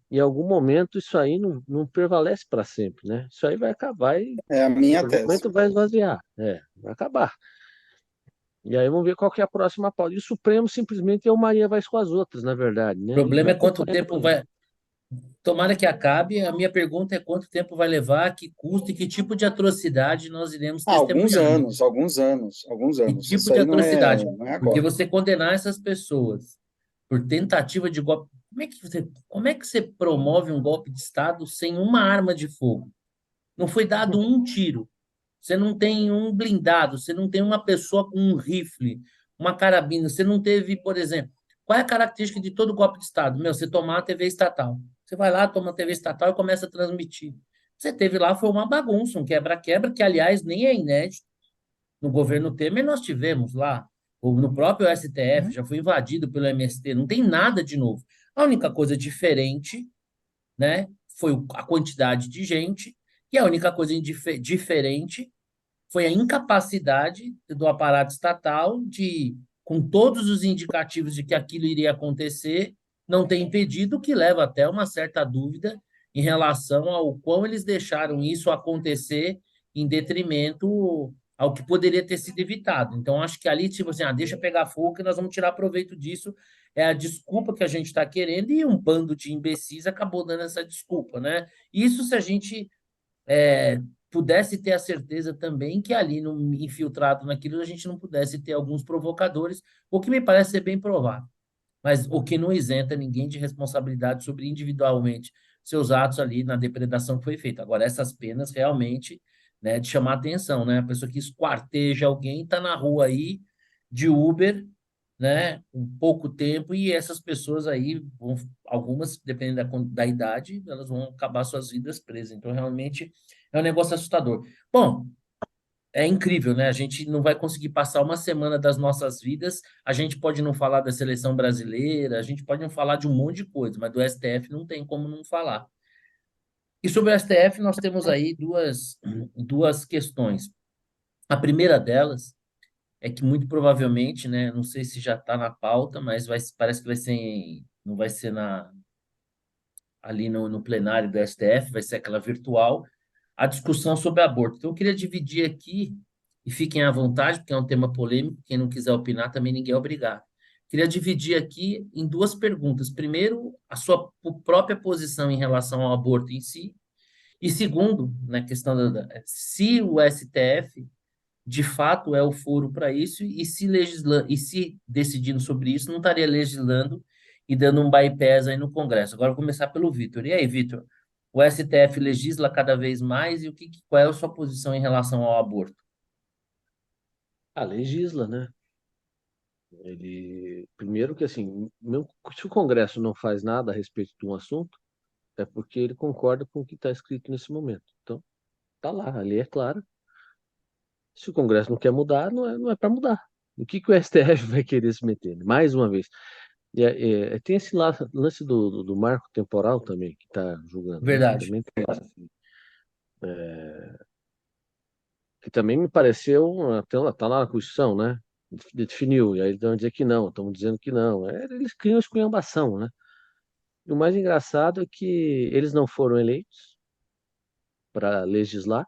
Em algum momento isso aí não prevalece para sempre, né? Isso aí vai acabar e É a em minha algum tese. momento vai esvaziar, vai acabar. E aí vamos ver qual que é a próxima pauta. E o Supremo simplesmente é o Maria vai com as outras, na verdade, O né? Ele problema vai é quanto acompanhando. tempo vai. Tomara que acabe. A minha pergunta é quanto tempo vai levar, que custo e que tipo de atrocidade nós iremos Ah, alguns testemunhar, né? anos, alguns anos, alguns Que anos. tipo Isso de aí atrocidade? não é Porque agora. você condenar essas pessoas por tentativa de golpe. Como é que você promove um golpe de Estado sem uma arma de fogo? Não foi dado um tiro. Você não tem um blindado, você não tem uma pessoa com um rifle, uma carabina, você não teve, por exemplo, qual é a característica de todo golpe de Estado? Meu, você tomar a TV estatal. Você vai lá, toma a TV estatal e começa a transmitir. Você teve lá, foi uma bagunça, um quebra-quebra, que, aliás, nem é inédito. No governo Temer, nós tivemos lá, ou no próprio STF, já foi invadido pelo MST, não tem nada de novo. A única coisa diferente, né, foi a quantidade de gente E a única coisa diferente foi a incapacidade do aparato estatal de, com todos os indicativos de que aquilo iria acontecer, não ter impedido, o que leva até uma certa dúvida em relação ao quão eles deixaram isso acontecer em detrimento ao que poderia ter sido evitado. Então, acho que ali, tipo assim, deixa pegar fogo que nós vamos tirar proveito disso, é a desculpa que a gente está querendo, e um bando de imbecis acabou dando essa desculpa, né? Isso se a gente é, pudesse ter a certeza também que ali, no, infiltrado naquilo, a gente não pudesse ter alguns provocadores, o que me parece ser bem provável. Mas o que não isenta ninguém de responsabilidade sobre individualmente seus atos ali na depredação que foi feita. Agora, essas penas realmente, né, de chamar atenção, né? A pessoa que esquarteja alguém está na rua aí de Uber, né, com pouco tempo, e essas pessoas aí, vão, algumas, dependendo da idade, elas vão acabar suas vidas presas. Então, realmente, é um negócio assustador. Bom, é incrível, né? A gente não vai conseguir passar uma semana das nossas vidas. A gente pode não falar da seleção brasileira, a gente pode não falar de um monte de coisa, mas do STF não tem como não falar. E sobre o STF, nós temos aí duas questões. A primeira delas é que muito provavelmente, né? Não sei se já está na pauta, mas parece que vai ser, não vai ser ali no plenário do STF, vai ser aquela virtual, a discussão sobre aborto. Então, eu queria dividir aqui, e fiquem à vontade, porque é um tema polêmico, quem não quiser opinar também ninguém é obrigado. Queria dividir aqui em duas perguntas. Primeiro, a sua própria posição em relação ao aborto em si, e segundo, na questão se o STF de fato é o foro para isso, e se decidindo sobre isso, não estaria legislando e dando um bypass aí no Congresso. Agora, eu vou começar pelo Vitor. E aí, Vitor, o STF legisla cada vez mais, e qual é a sua posição em relação ao aborto? A legisla, né? Ele, primeiro que assim, se o Congresso não faz nada a respeito de um assunto, é porque ele concorda com o que está escrito nesse momento. Então, tá lá, a lei é clara. Se o Congresso não quer mudar, não é para mudar. O que o STF vai querer se meter? Mais uma vez. Tem esse lance do marco temporal também, que está julgando, né? Verdade. Também tem, que também me pareceu, até tá lá na Constituição, né? Definiu, e aí eles vão dizer que não, estão dizendo que não. Eles criam esculhambação, né? E o mais engraçado é que eles não foram eleitos para legislar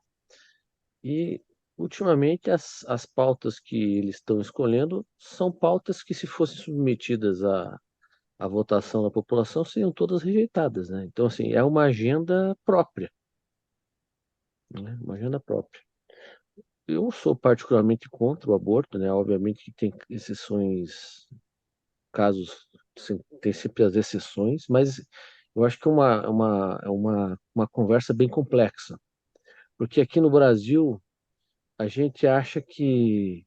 e, ultimamente, as pautas que eles estão escolhendo são pautas que, se fossem submetidas à votação da população, seriam todas rejeitadas, né? Então, assim, é uma agenda própria, né? Uma agenda própria. Eu sou particularmente contra o aborto, né? Obviamente que tem exceções, casos, tem sempre as exceções, mas eu acho que é uma conversa bem complexa, porque aqui no Brasil a gente acha que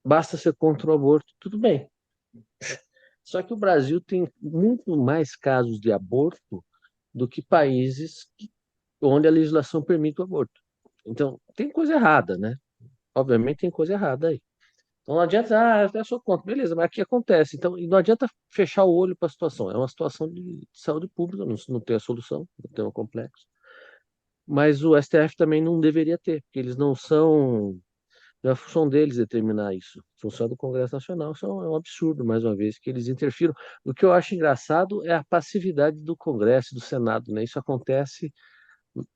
basta ser contra o aborto, tudo bem. Só que o Brasil tem muito mais casos de aborto do que países onde a legislação permite o aborto. Então, tem coisa errada, né? Obviamente tem coisa errada aí. Então não adianta, eu sou contra, beleza, mas aqui acontece. Então, e não adianta fechar o olho para a situação. É uma situação de saúde pública, não tem a solução, é um tema complexo. Mas o STF também não deveria ter, porque eles não são. Não é a função deles determinar isso. A função do Congresso Nacional, isso é um absurdo, mais uma vez, que eles interfiram. O que eu acho engraçado é a passividade do Congresso, do Senado, né? Isso acontece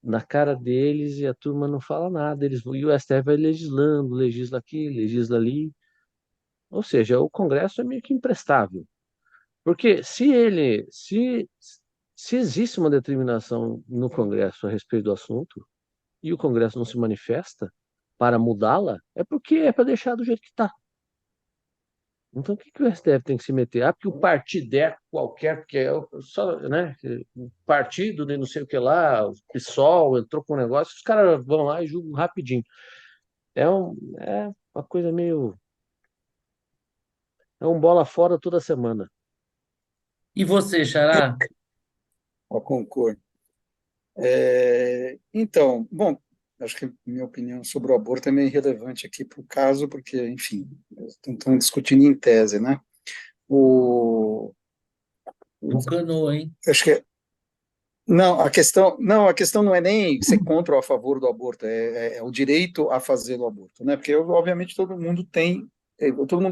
na cara deles e a turma não fala nada. E o STF vai legislando, legisla aqui, legisla ali. Ou seja, o Congresso é meio que imprestável. Porque se existe uma determinação no Congresso a respeito do assunto e o Congresso não se manifesta para mudá-la, é porque é para deixar do jeito que está. Então, o que o STF tem que se meter? Porque o partido qualquer, porque só, né, o partido de não sei o que lá, o PSOL entrou com um negócio, os caras vão lá e julgam rapidinho. É uma coisa meio. É um bola fora toda semana. E você, Xará? Eu concordo. Então, bom, acho que minha opinião sobre o aborto é meio irrelevante aqui para o caso, porque, enfim, estão discutindo em tese, né? O, o- Tucanou, hein? acho que Não, a questão não é nem ser contra ou a favor do aborto, é o direito a fazer o aborto, né? Porque, obviamente, todo mundo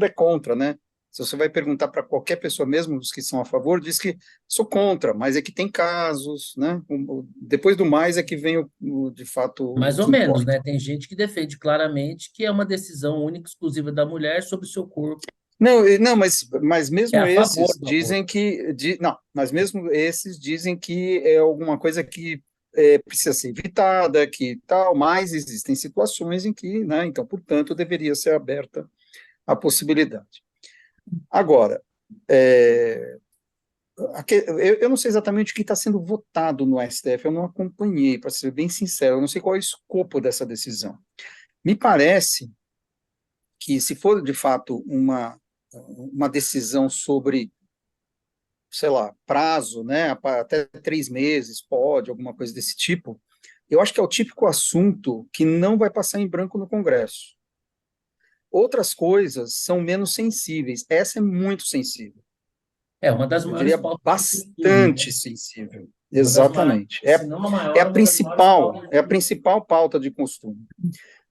é contra, né? Se você vai perguntar para qualquer pessoa, mesmo os que são a favor, diz que sou contra, mas é que tem casos, né? Depois do mais é que vem, de fato, o Mais ou que menos, importa. né? Tem gente que defende claramente que é uma decisão única e exclusiva da mulher sobre o seu corpo. Não, mas É mesmo a favor esses do aborto. dizem não, mas mesmo esses dizem que é alguma coisa que precisa ser evitada, que tal, mas existem situações em que, né, então, portanto, deveria ser aberta a possibilidade. Agora, é, eu não sei exatamente o que está sendo votado no STF, eu não acompanhei, para ser bem sincero, eu não sei qual é o escopo dessa decisão. Me parece que, se for de fato uma decisão sobre, sei lá, prazo, né, até 3 meses, pode, alguma coisa desse tipo, eu acho que é o típico assunto que não vai passar em branco no Congresso. Outras coisas são menos sensíveis, essa é muito sensível, É uma das eu maiores diria pautas de costume, né? bastante sensível, Uma das maiores, exatamente. se não a É maior, a uma das maiores principal, pautas é de a costume. principal pauta de costume.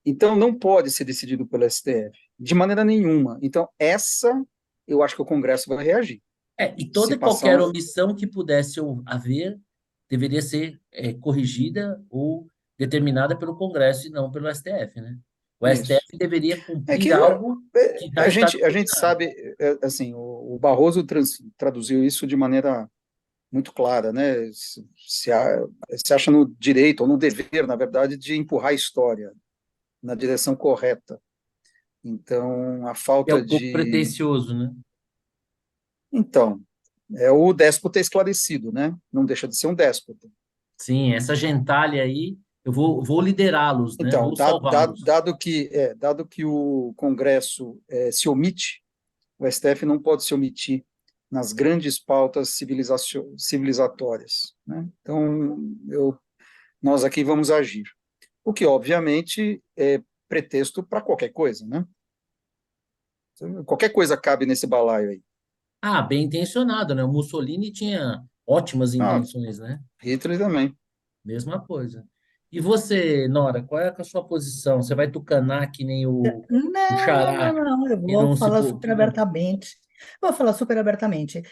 Então, não pode ser decidido pelo STF, de maneira nenhuma. Então, essa, eu acho que o Congresso vai reagir. E toda Se e qualquer passar. omissão que pudesse haver deveria ser corrigida ou determinada pelo Congresso e não pelo STF, né? O Isso. STF deveria É cumprir que algo que já a está gente, a gente determinado. sabe, assim, o Barroso traduziu isso de maneira muito clara, né? Se acha no direito, ou no dever, na verdade, de empurrar a história na direção correta. Então, a Que é falta um pouco de. pretensioso, né? Então, é o déspota esclarecido, né? Não deixa de ser um déspota. Sim, essa gentalha aí, eu vou liderá-los, né? Então, Vou salvá-los. dado que o Congresso se omite, o STF não pode se omitir nas grandes pautas civilizatórias, né? Então, nós aqui vamos agir. O que, obviamente, é pretexto para qualquer coisa, né? Qualquer coisa cabe nesse balaio aí. Ah, bem intencionado, né? O Mussolini tinha ótimas Ah, intenções, né? Hitler também. Mesma coisa. E você, Nora, qual é a sua posição? Você vai tucanar que nem o Não, não, não, Xará não. Eu e vou não se. falar super abertamente. Vou falar super abertamente.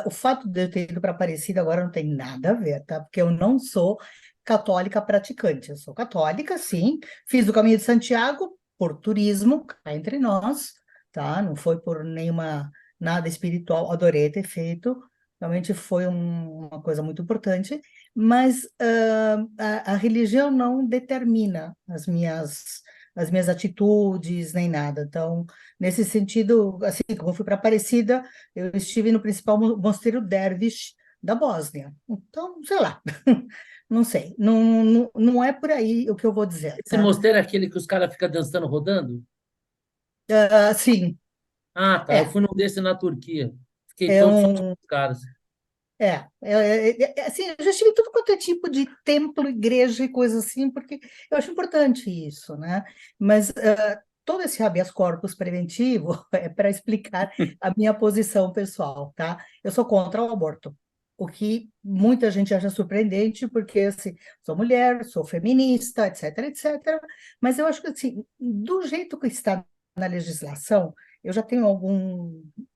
O fato de eu ter ido para Aparecida agora não tem nada a ver, tá? Porque eu não sou católica praticante. Eu sou católica, sim. Fiz o Caminho de Santiago por turismo, cá entre nós, tá? Não foi por nenhuma nada espiritual. Adorei ter feito. Realmente foi uma coisa muito importante. Mas a religião não determina as minhas atitudes, nem nada. Então, nesse sentido, assim como eu fui para Aparecida, eu estive no principal mosteiro Dervish da Bósnia. Então, sei lá, não sei, não é por aí o que eu vou dizer, Esse tá? mosteiro é aquele que os caras ficam dançando, rodando? Sim, Ah, tá. Eu é, fui num desse na Turquia. Fiquei é todo só com um, os caras. assim, eu já estive em tudo quanto é tipo de templo, igreja e coisa assim, porque eu acho importante isso, né? Mas todo esse habeas corpus preventivo é para explicar a minha posição pessoal, tá? Eu sou contra o aborto, o que muita gente acha surpreendente, porque, assim, sou mulher, sou feminista, etc, etc, mas eu acho que, assim, do jeito que está na legislação, eu já tenho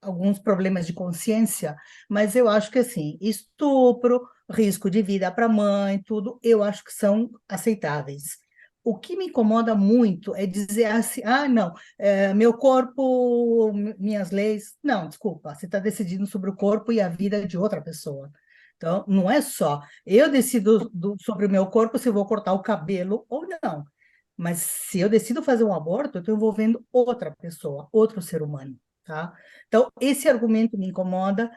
alguns problemas de consciência, mas eu acho que, assim, estupro, risco de vida para a mãe, tudo, eu acho que são aceitáveis. O que me incomoda muito é dizer assim, não, meu corpo, minhas leis. Não, desculpa, você está decidindo sobre o corpo e a vida de outra pessoa. Então, não é só eu decido sobre o meu corpo se eu vou cortar o cabelo ou não. Mas se eu decido fazer um aborto, eu estou envolvendo outra pessoa, outro ser humano, tá? Então, esse argumento me incomoda.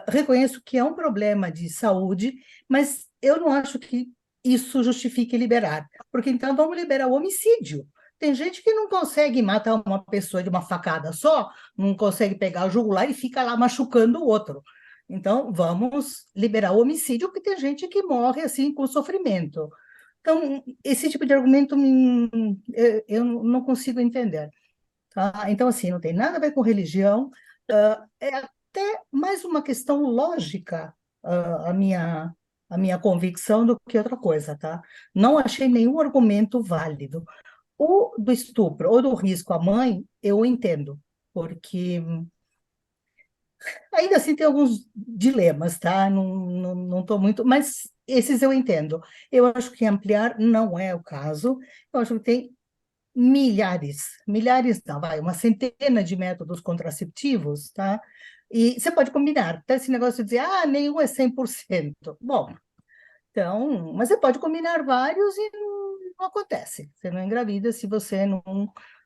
Reconheço que é um problema de saúde, mas eu não acho que isso justifique liberar, porque então vamos liberar o homicídio. Tem gente que não consegue matar uma pessoa de uma facada só, não consegue pegar o jugular e fica lá machucando o outro. Então, vamos liberar o homicídio, porque tem gente que morre assim com sofrimento. Então, esse tipo de argumento eu não consigo entender. Tá? Então, assim, não tem nada a ver com religião, é até mais uma questão lógica, a minha a minha convicção do que outra coisa, tá? Não achei nenhum argumento válido. O do estupro ou do risco à mãe, eu entendo, porque ainda assim tem alguns dilemas, tá? Não estou muito, mas esses eu entendo. Eu acho que ampliar não é o caso. Eu acho que tem milhares não, vai, uma centena de métodos contraceptivos, tá? E você pode combinar, tá? Esse negócio de dizer, ah, nenhum é 100%. Bom, então, mas você pode combinar vários e não acontece. Você não engravida se você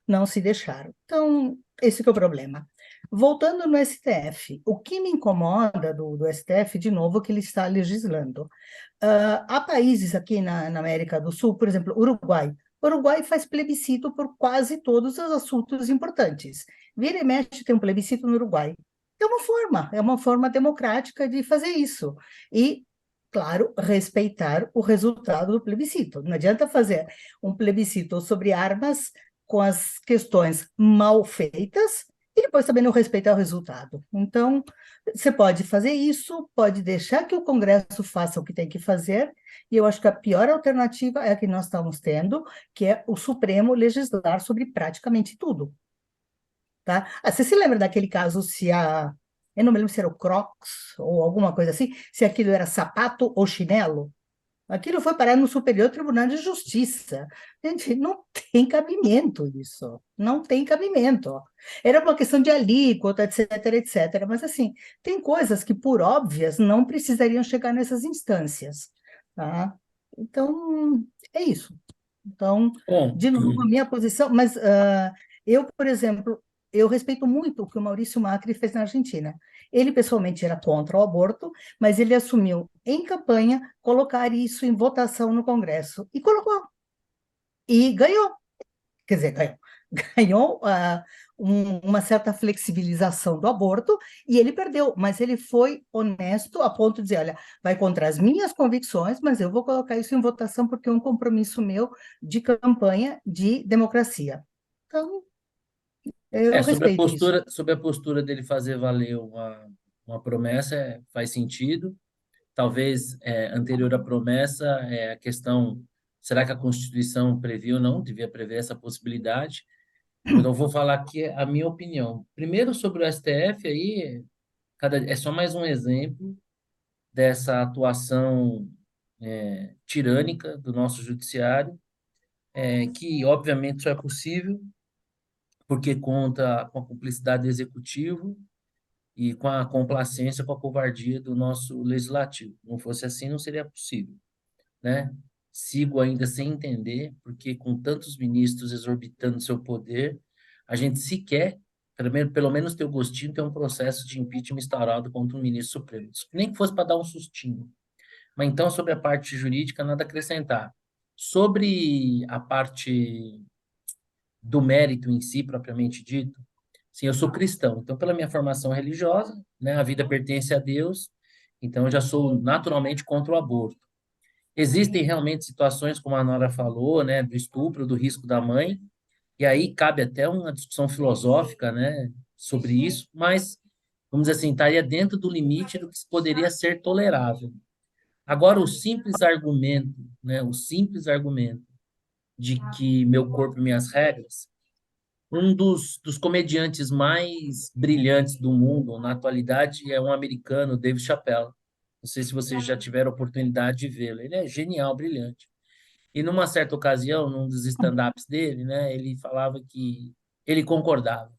não se deixar. Então, esse que é o problema. Voltando no STF, o que me incomoda do STF, de novo, é que ele está legislando. Há países aqui na América do Sul, por exemplo, Uruguai. O Uruguai faz plebiscito por quase todos os assuntos importantes. Vira e mexe tem um plebiscito no Uruguai. É uma forma democrática de fazer isso. E, claro, respeitar o resultado do plebiscito. Não adianta fazer um plebiscito sobre armas com as questões mal feitas e depois também não respeitar o resultado. Então, você pode fazer isso, pode deixar que o Congresso faça o que tem que fazer, e eu acho que a pior alternativa é a que nós estamos tendo, que é o Supremo legislar sobre praticamente tudo, tá? Você se lembra daquele caso eu não me lembro se era o Crocs ou alguma coisa assim, se aquilo era sapato ou chinelo? Aquilo foi parar no Superior Tribunal de Justiça. Gente, não tem cabimento isso. Não tem cabimento. Era uma questão de alíquota, etc, etc. Mas, assim, tem coisas que, por óbvias, não precisariam chegar nessas instâncias. Tá? Então, é isso. Então, Bom, de novo, a minha posição, mas eu, por exemplo, eu respeito muito o que o Maurício Macri fez na Argentina. Ele, pessoalmente, era contra o aborto, mas ele assumiu em campanha colocar isso em votação no Congresso. E colocou. E ganhou. Quer dizer, ganhou. Ganhou uma certa flexibilização do aborto e ele perdeu, mas ele foi honesto a ponto de dizer, olha, vai contra as minhas convicções, mas eu vou colocar isso em votação porque é um compromisso meu de campanha de democracia. Então, eu respeito isso. sobre a postura dele fazer valer uma promessa, faz sentido. Talvez anterior à promessa, a questão, será que a Constituição previu ou não? Devia prever essa possibilidade. Então, eu vou falar aqui a minha opinião. Primeiro, sobre o STF, aí, é só mais um exemplo dessa atuação tirânica do nosso judiciário, que, obviamente, só é possível porque conta com a cumplicidade do executivo e com a complacência, com a covardia do nosso legislativo. Não fosse assim, não seria possível, né? Sigo ainda sem entender, porque com tantos ministros exorbitando seu poder, a gente sequer, pelo menos ter o gostinho, ter um processo de impeachment instaurado contra um ministro supremo. Nem que fosse para dar um sustinho. Mas então, sobre a parte jurídica, nada a acrescentar. Sobre a parte do mérito em si, propriamente dito, sim, eu sou cristão. Então, pela minha formação religiosa, né, a vida pertence a Deus, então eu já sou naturalmente contra o aborto. Existem realmente situações, como a Nora falou, né, do estupro, do risco da mãe, e aí cabe até uma discussão filosófica, né, sobre isso, mas, vamos dizer assim, estaria dentro do limite do que poderia ser tolerável. Agora, o simples argumento de que meu corpo, minhas regras, um dos comediantes mais brilhantes do mundo na atualidade é um americano, Dave Chappelle. Não sei se vocês já tiveram oportunidade de vê-lo. Ele é genial, brilhante. E numa certa ocasião, num dos stand-ups dele, né, ele falava que ele concordava,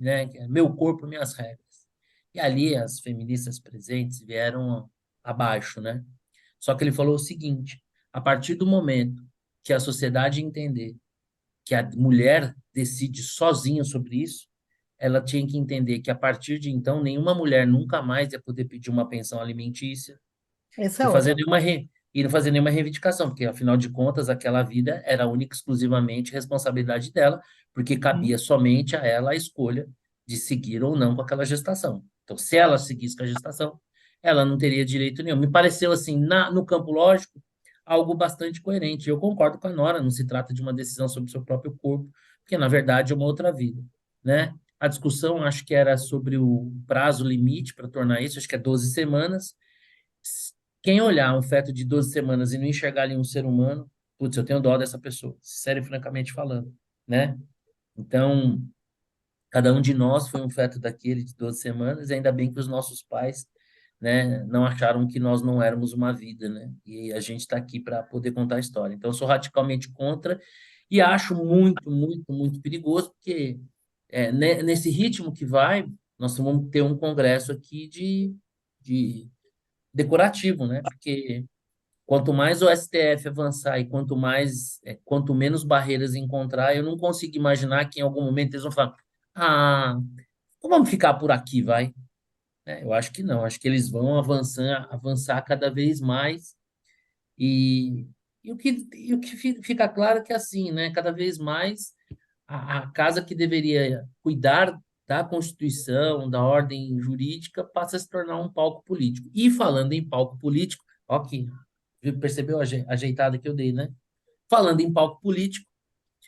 né, que é meu corpo, minhas regras. E ali as feministas presentes vieram abaixo, né? Só que ele falou o seguinte: a partir do momento que a sociedade entender que a mulher decide sozinha sobre isso, ela tinha que entender que a partir de então nenhuma mulher nunca mais ia poder pedir uma pensão alimentícia Essa e é outra. e não fazer nenhuma reivindicação, porque afinal de contas aquela vida era única e exclusivamente responsabilidade dela, porque cabia somente a ela a escolha de seguir ou não com aquela gestação. Então, se ela seguisse com a gestação, ela não teria direito nenhum. Me pareceu assim, no campo lógico, algo bastante coerente. Eu concordo com a Nora, não se trata de uma decisão sobre o seu próprio corpo, porque na verdade é uma outra vida, né? A discussão acho que era sobre o prazo limite para tornar isso, acho que é 12 semanas. Quem olhar um feto de 12 semanas e não enxergar ali um ser humano, putz, eu tenho dó dessa pessoa, sério e francamente falando, né? Então, cada um de nós foi um feto daquele de 12 semanas, e ainda bem que os nossos pais, né, não acharam que nós não éramos uma vida, né? E a gente está aqui para poder contar a história. Então, eu sou radicalmente contra e acho muito, muito, muito perigoso, porque nesse ritmo que vai, nós vamos ter um congresso aqui de decorativo, né? Porque quanto mais o STF avançar e quanto menos barreiras encontrar, eu não consigo imaginar que em algum momento eles vão falar, ah, então vamos ficar por aqui, vai. Eu acho que não, acho que eles vão avançar cada vez mais e, e o que fica claro é que assim, né, cada vez mais a casa que deveria cuidar da Constituição, da ordem jurídica, passa a se tornar um palco político. E falando em palco político, ok, percebeu a ajeitada que eu dei, né? Falando em palco político,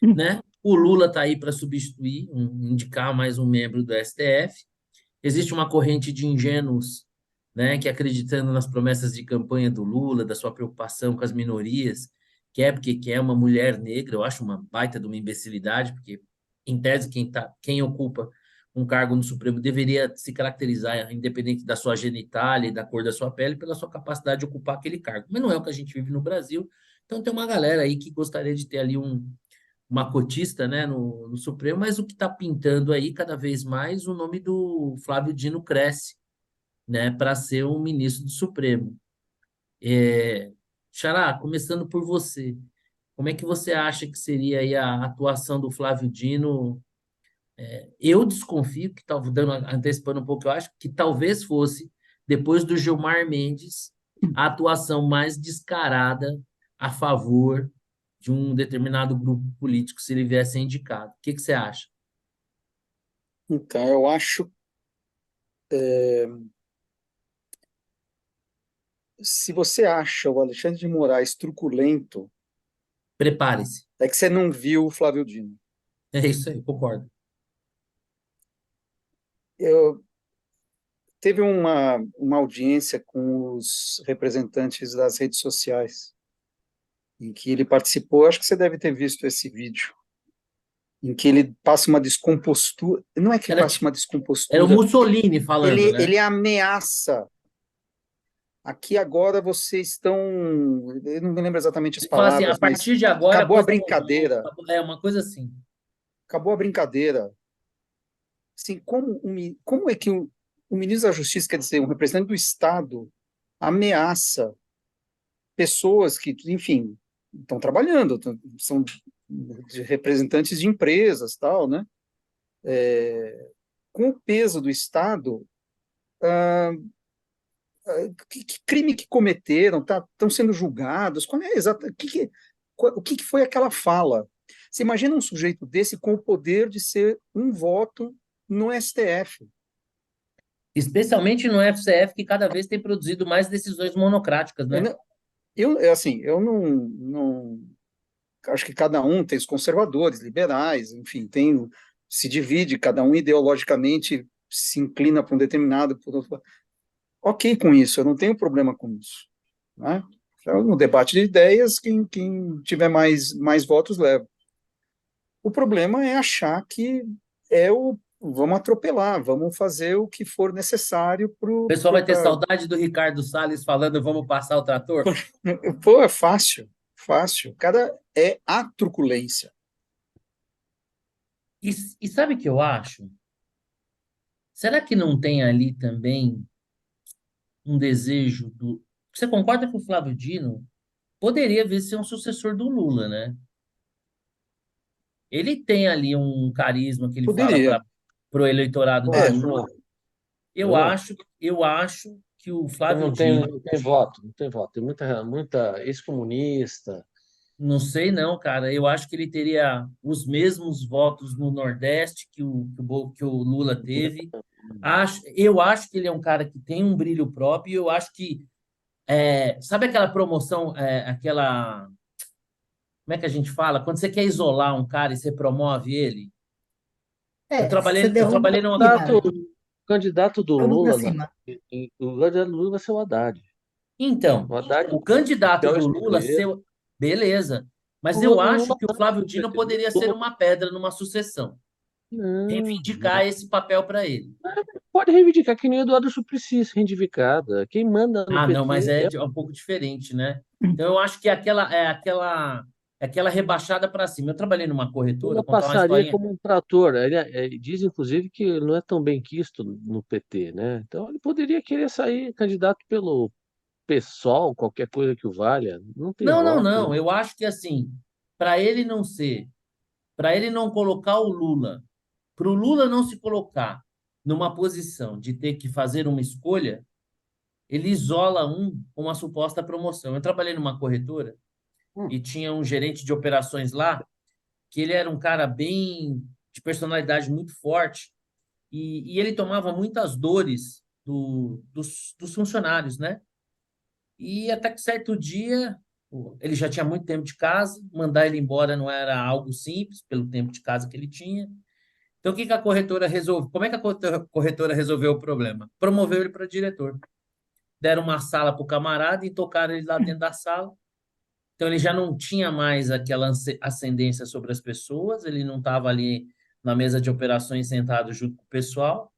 né? O Lula está aí para substituir, indicar mais um membro do STF. Existe uma corrente de ingênuos, né, que acreditando nas promessas de campanha do Lula, da sua preocupação com as minorias, quer porque quer uma mulher negra, eu acho uma baita de uma imbecilidade, porque, em tese, quem ocupa um cargo no Supremo deveria se caracterizar, independente da sua genitália e da cor da sua pele, pela sua capacidade de ocupar aquele cargo. Mas não é o que a gente vive no Brasil. Então, tem uma galera aí que gostaria de ter ali uma cotista, né, no Supremo, mas o que está pintando aí cada vez mais o nome do Flávio Dino cresce, né, para ser um ministro do Supremo. Xará, começando por você, como é que você acha que seria aí a atuação do Flávio Dino? Eu desconfio que estava antecipando um pouco, eu acho que talvez fosse depois do Gilmar Mendes a atuação mais descarada a favor de um determinado grupo político se ele viesse indicado. O que você acha? Então, eu acho, se você acha o Alexandre de Moraes truculento, Prepare-se. é que você não viu o Flávio Dino. É isso aí, concordo. Eu, teve uma audiência com os representantes das redes sociais, em que ele participou, acho que você deve ter visto esse vídeo, em que ele passa uma descompostura, não é que ele Era, passa uma era o descompostura, Mussolini falando, né? ele ameaça. Aqui agora vocês estão. Eu não me lembro exatamente as Ele fala assim, a palavras, mas partir de agora a acabou a coisa mudou. brincadeira. É uma coisa assim. Acabou a brincadeira. Assim, como é que o ministro da Justiça, quer dizer, um representante do Estado, ameaça pessoas que, enfim, estão trabalhando, são representantes de empresas, tal, né? Com o peso do Estado, que crime que cometeram, estão sendo julgados, qual é exato, o que foi aquela fala? Você imagina um sujeito desse com o poder de ser um voto no STF. Especialmente no FCF, que cada vez tem produzido mais decisões monocráticas, Eu, né? não- assim, eu não acho que cada um tem os conservadores, liberais, enfim, se divide, cada um ideologicamente se inclina para um determinado. Ok com isso, eu não tenho problema com isso. Né? Então, no debate de ideias, quem tiver mais votos leva. O problema é achar que vamos atropelar, vamos fazer o que for necessário O pessoal vai ter saudade do Ricardo Salles falando, vamos passar o trator? Pô, é fácil, fácil. Cada é a truculência. E sabe o que eu acho? Será que não tem ali também um desejo do. Você concorda que o Flávio Dino poderia vir ser um sucessor do Lula, né? Ele tem ali um carisma que ele fala Poderia. para o eleitorado Não do É, acho, Lula. não. Eu Eu acho, eu acho que o Porque Flávio Dino, não tem voto, não tem voto. Tem muita ex-comunista. não sei não, cara, eu acho que ele teria os mesmos votos no Nordeste que o Lula teve. Eu acho que ele é um cara que tem um brilho próprio e eu acho que, sabe aquela promoção, como é que a gente fala? Quando você quer isolar um cara e você promove ele? Eu Você trabalhei, eu derruba trabalhei numa. e dá, O candidato do vamos para Lula, cima. o candidato do Lula vai ser o Haddad. Então, O Haddad o candidato é o do Lula escolher. ser. Beleza. Mas O eu Lula acho que o não, Flávio Dino poderia ser uma pedra numa sucessão. não. Reivindicar esse papel para ele. Pode reivindicar que nem o Eduardo Suplicy, reivindicada. Quem manda no Ah, não, mas PT é é um pouco diferente, né? Então eu acho que aquela rebaixada para cima. Eu trabalhei numa o corretora, Lula contar uma passaria historinha. como um trator. Diz, inclusive, que ele não é tão bem quisto no PT, né? Então ele poderia querer sair candidato pelo PSOL, qualquer coisa que o valha. Não tem Não, não, voto, não. né? Eu acho que assim, para ele não ser, para ele não colocar o Lula, para o Lula não se colocar numa posição de ter que fazer uma escolha, ele isola um com uma suposta promoção. Eu trabalhei numa corretora Hum. e tinha um gerente de operações lá, que ele era um cara bem de personalidade muito forte e ele tomava muitas dores dos funcionários, né? E até que certo dia, ele já tinha muito tempo de casa, mandar ele embora não era algo simples, pelo tempo de casa que ele tinha. Então, o que que a corretora resolveu? Como é que a corretora resolveu o problema? Promoveu ele para diretor. Deram uma sala para o camarada e tocaram ele lá dentro da sala. Então, ele já não tinha mais aquela ascendência sobre as pessoas, ele não estava ali na mesa de operações sentado junto com o pessoal.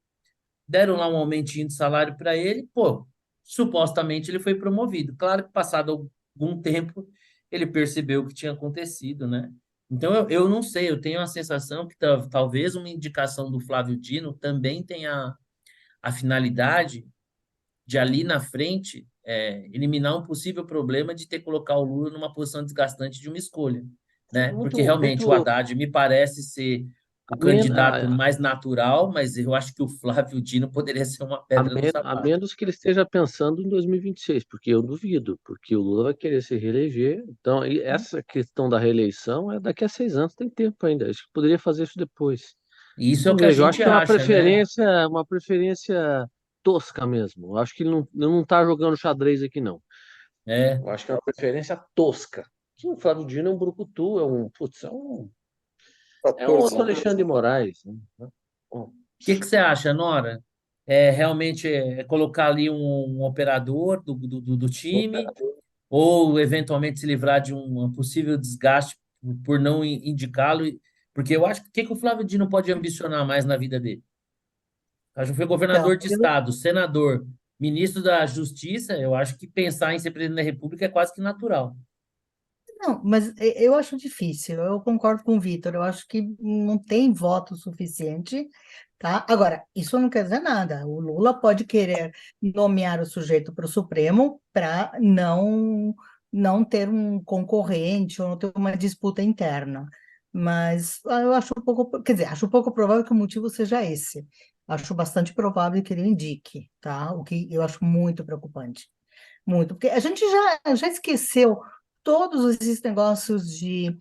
Deram lá um aumentinho de salário para ele, pô, supostamente ele foi promovido. Claro que passado algum tempo ele percebeu o que tinha acontecido, né? Então eu não sei, eu tenho a sensação que talvez uma indicação do Flávio Dino também tenha a finalidade de ali na frente eliminar um possível problema de ter que colocar o Lula numa posição desgastante de uma escolha, né? Porque Muito, realmente o muito Haddad me parece ser o men- candidato a, mais natural, mas eu acho que o Flávio Dino poderia ser uma pedra no a sapato. menos que ele esteja pensando em 2026, porque eu duvido, porque o Lula vai querer se reeleger. Então, e essa questão da reeleição é daqui a 6 anos, tem tempo ainda. Acho que poderia fazer isso depois. E isso é o Não que a vejo, eu acho gente que é acha, né? uma preferência tosca mesmo. Eu acho que ele não está jogando xadrez aqui, não. É. Eu acho que é uma preferência tosca. Que o Flávio Dino é um brucutu, é um Fator, outro sim. Alexandre de Moraes, né? Bom, O que que você acha, Nora? É realmente colocar ali um operador do time ou eventualmente se livrar de um possível desgaste por não indicá-lo? Porque eu acho que o que o Flávio Dino pode ambicionar mais na vida dele? Já foi Então, governador de estado, senador, ministro da Justiça. Eu acho que pensar em ser presidente da República é quase que natural. não, mas eu acho difícil, eu concordo com o Vitor, eu acho que não tem voto suficiente, tá? Agora, isso não quer dizer nada, o Lula pode querer nomear o sujeito para o Supremo para não ter um concorrente ou não ter uma disputa interna, mas eu acho um pouco, quer dizer, acho um pouco provável que o motivo seja esse, acho bastante provável que ele o indique, tá? O que eu acho muito preocupante. Muito, porque a gente já esqueceu todos esses negócios de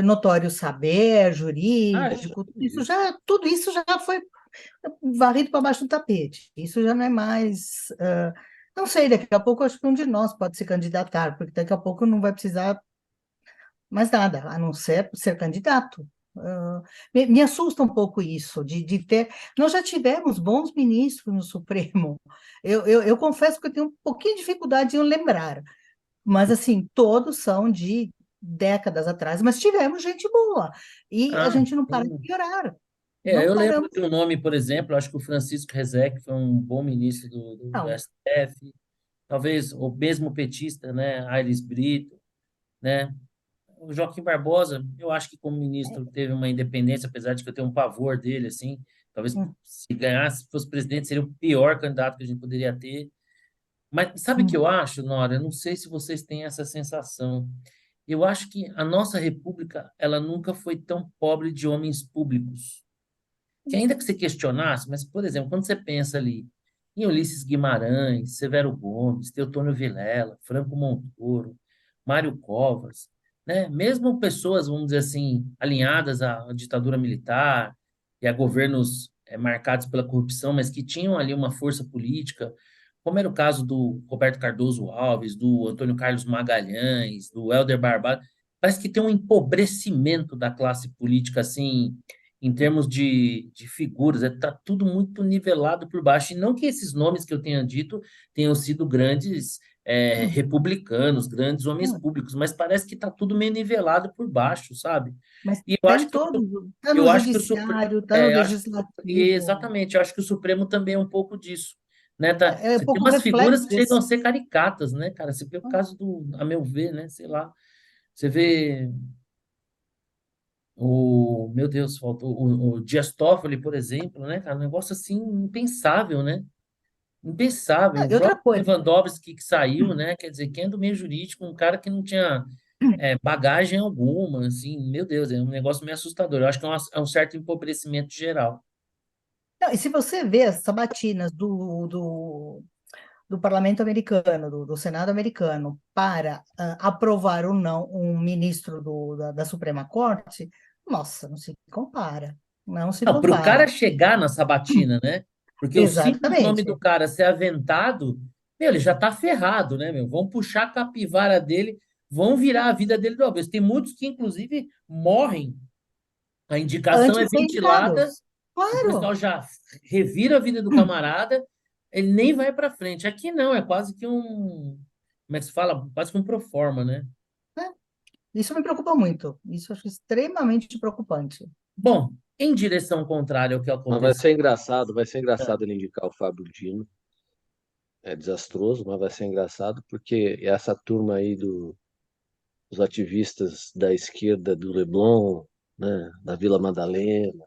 notório saber, isso, jurídico, isso. tudo isso já foi varrido para baixo do tapete. Isso já não é mais. Não sei, daqui a pouco acho que um de nós pode se candidatar, porque daqui a pouco não vai precisar mais nada, a não ser candidato. Me assusta um pouco isso, de ter. Nós já tivemos bons ministros no Supremo. Eu confesso que eu tenho um pouquinho de dificuldade em lembrar, mas assim, todos são de décadas atrás, mas tivemos gente boa. E a Ah, gente não para de sim. piorar. Não Eu lembro paramos, de um nome, por exemplo, acho que o Francisco Rezec foi um bom ministro do não. STF, talvez o mesmo petista, né, Aires Brito, né? O Joaquim Barbosa, eu acho que como ministro teve uma independência, apesar de que eu tenho um pavor dele, assim, talvez Hum, se ganhasse, se fosse presidente, seria o pior candidato que a gente poderia ter. Mas sabe o que hum, eu acho, Nora? Eu não sei se vocês têm essa sensação. Eu acho que a nossa república, ela nunca foi tão pobre de homens públicos. Que ainda que você questionasse, mas, por exemplo, quando você pensa ali em Ulisses Guimarães, Severo Gomes, Teotônio Vilela, Franco Montoro, Mário Covas, né? Mesmo pessoas, vamos dizer assim, alinhadas à ditadura militar e a governos marcados pela corrupção, mas que tinham ali uma força política, como era o caso do Roberto Cardoso Alves, do Antônio Carlos Magalhães, do Helder Barbalho, parece que tem um empobrecimento da classe política, assim, em termos de figuras, está tudo muito nivelado por baixo. E não que esses nomes que eu tenha dito tenham sido grandes republicanos, grandes homens públicos, mas parece que está tudo meio nivelado por baixo, sabe? Mas E está em todos, está no eu acho que o Supremo, judiciário, está no eu acho, legislativo. exatamente, eu acho que o Supremo também é um pouco disso, né? Tá, É um você tem pouco umas figuras reflexo que chegam a desse. ser caricatas, né, cara? Você vê o caso do, a meu ver, né? Sei lá, você vê meu Deus, faltou o Dias Toffoli, por exemplo, né, cara? Um negócio assim impensável, né? Impensável. O E outra próprio coisa, Lewandowski que saiu, né? Quer dizer, quem é do meio jurídico, um cara que não tinha bagagem alguma, assim, meu Deus, é um negócio meio assustador. Eu acho que é um certo empobrecimento geral. não, e se você vê as sabatinas do Parlamento americano, do Senado americano, para aprovar ou não um ministro da Suprema Corte, nossa, não se compara. Não se Não, para o cara compara. chegar na sabatina, né? Porque o simples nome do Exatamente. cara ser aventado, meu, ele já tá ferrado, né, meu? Vão puxar a capivara dele, vão virar a vida dele do avesso. Tem muitos que, inclusive, morrem. A indicação Antes é de ser ventilada, indicados. o pessoal Claro. já revira a vida do camarada, ele nem vai para frente. Aqui não, é quase que um, como é que se fala? Quase que um proforma, né? Né? Isso me preocupa muito. Isso eu acho extremamente preocupante. Bom, em direção contrária ao que Mas aconteceu. vai ser engraçado ele indicar o Fábio Dino. É desastroso, mas vai ser engraçado porque essa turma aí dos ativistas da esquerda do Leblon, né, da Vila Madalena,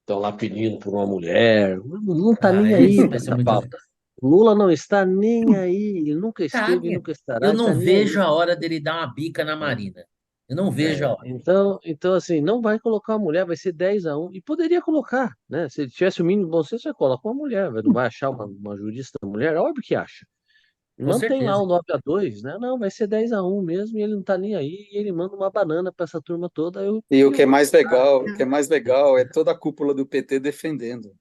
estão lá pedindo por uma mulher. Não está Ah, nem aí isso vai para ser essa muito legal. pauta. Lula não está nem aí, ele nunca esteve e Cague. nunca estará, Eu ele está não nem vejo aí. a hora dele dar uma bica na Marina. Eu não vejo a hora. Então, assim, não vai colocar uma mulher, vai ser 10-1. E poderia colocar, né? Se ele tivesse o mínimo bom senso, você coloca uma mulher, não vai achar uma jurista mulher? Óbvio que acha. Com Mantém lá certeza. o 9-2, né? Não, vai ser 10-1 mesmo, e ele não tá nem aí, e ele manda uma banana para essa turma toda. E o Eu que é vou mais gostar. legal, o que é mais legal é toda a cúpula do PT defendendo.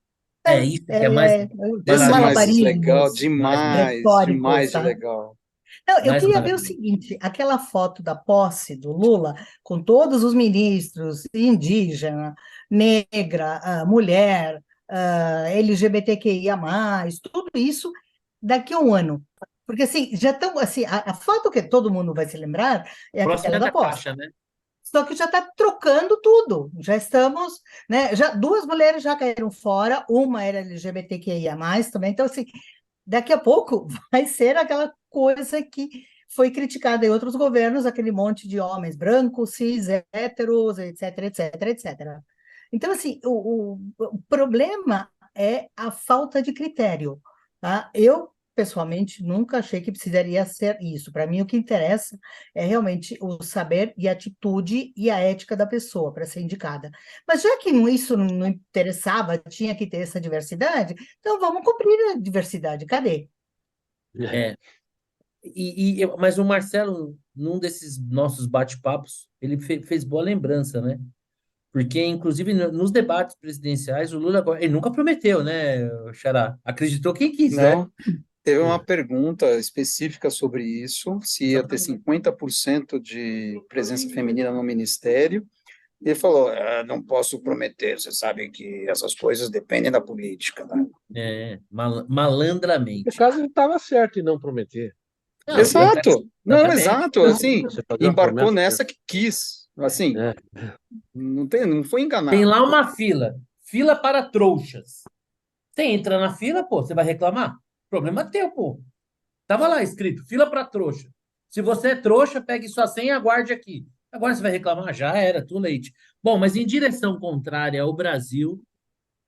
É isso que é mais Os Esse é mais maravilhoso. legal, malabarismos Mais demais, maravilhoso. retóricos, demais de tá? legal. Não, eu Mais queria ver o maravilhoso. seguinte: aquela foto da posse do Lula, com todos os ministros, indígena, negra, mulher, LGBTQIA+, tudo isso daqui a um ano. Porque assim, já estão assim, a foto que todo mundo vai se lembrar é Próximo aquela é da da posse. caixa, né? Só que já está trocando tudo. Já estamos, né? Já duas mulheres já caíram fora, uma era LGBTQIA+, também. Então, assim, daqui a pouco vai ser aquela coisa que foi criticada em outros governos, aquele monte de homens brancos, cis, héteros, etc, etc, etc. Então, assim, o problema é a falta de critério, tá? Eu, pessoalmente, nunca achei que precisaria ser isso. Para mim, o que interessa é realmente o saber e a atitude e a ética da pessoa para ser indicada. Mas já que isso não interessava, tinha que ter essa diversidade, então vamos cumprir a diversidade. Cadê? É. Mas o Marcelo, num desses nossos bate-papos, ele fez boa lembrança, né? Porque, inclusive, nos debates presidenciais, o Lula ele nunca prometeu, né, Xará? Acreditou quem quis, né? Não, teve uma pergunta específica sobre isso, se ia ter Exatamente. 50% de presença feminina no ministério. Ele falou, não posso prometer, você sabe que essas coisas dependem da política, né? No Malandramente. caso, ele estava certo em não prometer, Não, né? Exato, não, exatamente. exato, assim, Você fazer uma embarcou promessa, nessa que quis, assim, né? não foi Tem enganado. lá uma fila, fila para trouxas. Você entra na fila, pô, você vai reclamar? Problema teu, pô. Tava lá escrito, fila para trouxa. Se você é trouxa, pegue sua senha e aguarde aqui. Agora você vai reclamar? Já era, too late. Bom, mas em direção contrária ao Brasil,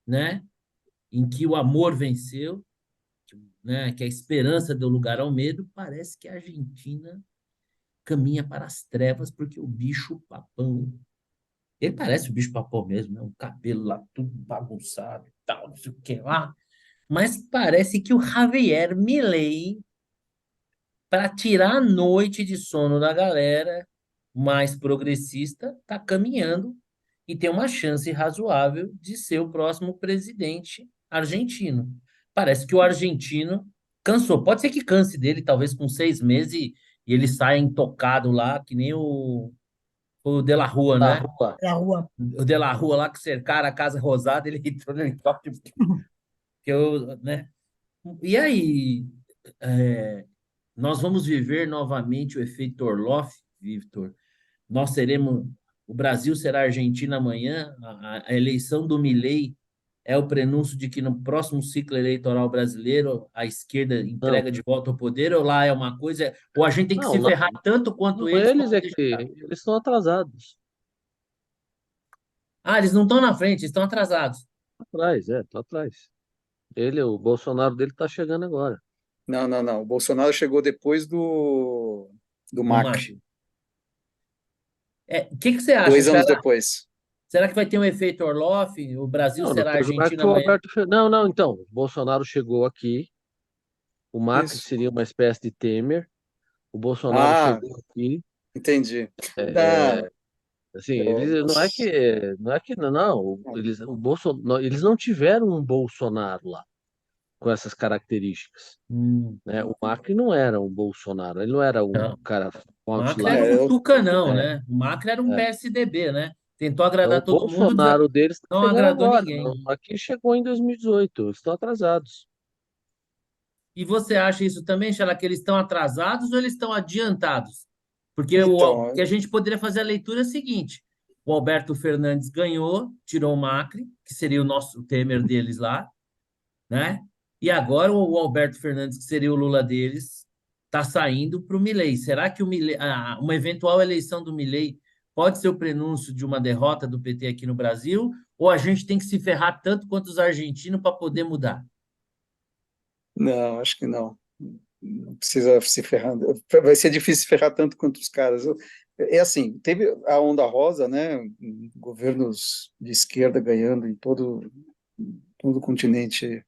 né, em que o amor venceu, né, que a esperança deu lugar ao medo, parece que a Argentina caminha para as trevas porque o bicho papão, ele parece o bicho papão mesmo, né? O cabelo lá tudo bagunçado e tal, não sei o que lá, mas parece que o Javier Milei, para tirar a noite de sono da galera mais progressista, está caminhando e tem uma chance razoável de ser o próximo presidente argentino. Parece que o argentino cansou. Pode ser que canse dele, talvez com 6 meses, e ele saia intocado lá, que nem o De La Rua, Na né? rua. Na rua. O De La Rua lá que cercaram a Casa Rosada, ele entrou no helicóptero. Que eu, né? E aí, é, Nós vamos viver novamente o efeito Orloff, Victor. Nós seremos, o Brasil será a Argentina amanhã. A eleição do Milei é o prenúncio de que no próximo ciclo eleitoral brasileiro a esquerda Não, entrega de volta ao poder, ou lá é uma coisa, ou a gente tem que não, se não, ferrar tanto quanto não, eles para eles é poder que chegar. eles estão atrasados. Ah, eles não estão na frente, eles estão atrasados. Atrás, tá atrás. O Bolsonaro dele tá chegando agora. Não, não, não. O Bolsonaro chegou depois do Do Macri, Macri. O que que você acha? 2 anos depois. Será que vai ter um efeito Orloff? O Brasil Não, será a depois do Macri Argentina foi o amanhã? Alberto Não, não, então. O Bolsonaro chegou aqui, o Macri Isso. seria uma espécie de Temer, o Bolsonaro Ah, chegou aqui, entendi. é, Ah, assim, eu- eles não, eles não tiveram um Bolsonaro lá com essas características, né? O Macri não era um Bolsonaro, ele não era um Não. cara um O Macri era outlier. um eu, tucanão, É, né? O Macri era um é. PSDB, né? Tentou Então, o agradar todo mundo, Bolsonaro deles está não chegando agradou agora. ninguém. Aqui chegou em 2018, eles estão atrasados. E você acha isso também, Xará, que eles estão atrasados ou eles estão adiantados? Porque então, que a gente poderia fazer a leitura seguinte: o Alberto Fernandes ganhou, tirou o Macri, que seria o nosso Temer deles lá, né? E agora o Alberto Fernandes, que seria o Lula deles, está saindo para o Milei. Será que uma eventual eleição do Milei pode ser o prenúncio de uma derrota do PT aqui no Brasil? Ou a gente tem que se ferrar tanto quanto os argentinos para poder mudar? não, acho que não. Não precisa se ferrar. Vai ser difícil se ferrar tanto quanto os caras. É assim, teve a onda rosa, né? Governos de esquerda ganhando em todo o continente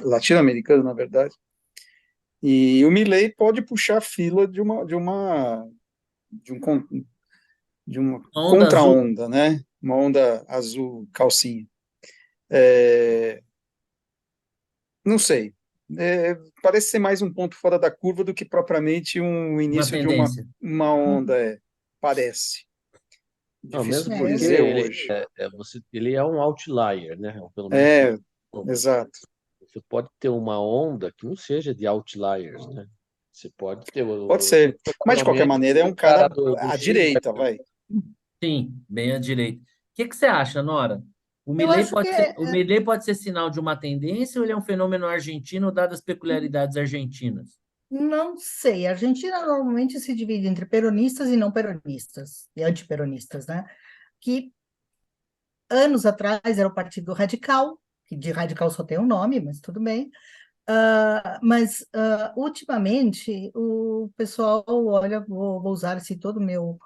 latino-americano, na verdade. E o Milei pode puxar a fila de um con- de uma A onda azul. contra-onda, né? Uma onda azul calcinha. É, não sei. Parece ser mais um ponto fora da curva do que propriamente um Uma início de tendência. uma onda, parece. Não, Difícil mesmo de É, porque dizer hoje. ele é um outlier, né? Ou pelo menos É, exato. você pode ter uma onda que não seja de outliers, né? Você pode ter, Pode ser. Mas, de qualquer provavelmente, maneira, é o um cara cara do à Chile. direita, vai. Sim, bem à direita. O que você acha, Nora? eu acho que O Milei pode ser sinal de uma tendência ou ele é um fenômeno argentino, dadas as peculiaridades argentinas? não sei. A Argentina normalmente se divide entre peronistas e não peronistas, e antiperonistas, né? Que anos atrás era o Partido Radical, que de radical só tem um nome, mas tudo bem. Mas ultimamente o pessoal, olha, vou usar esse todo meu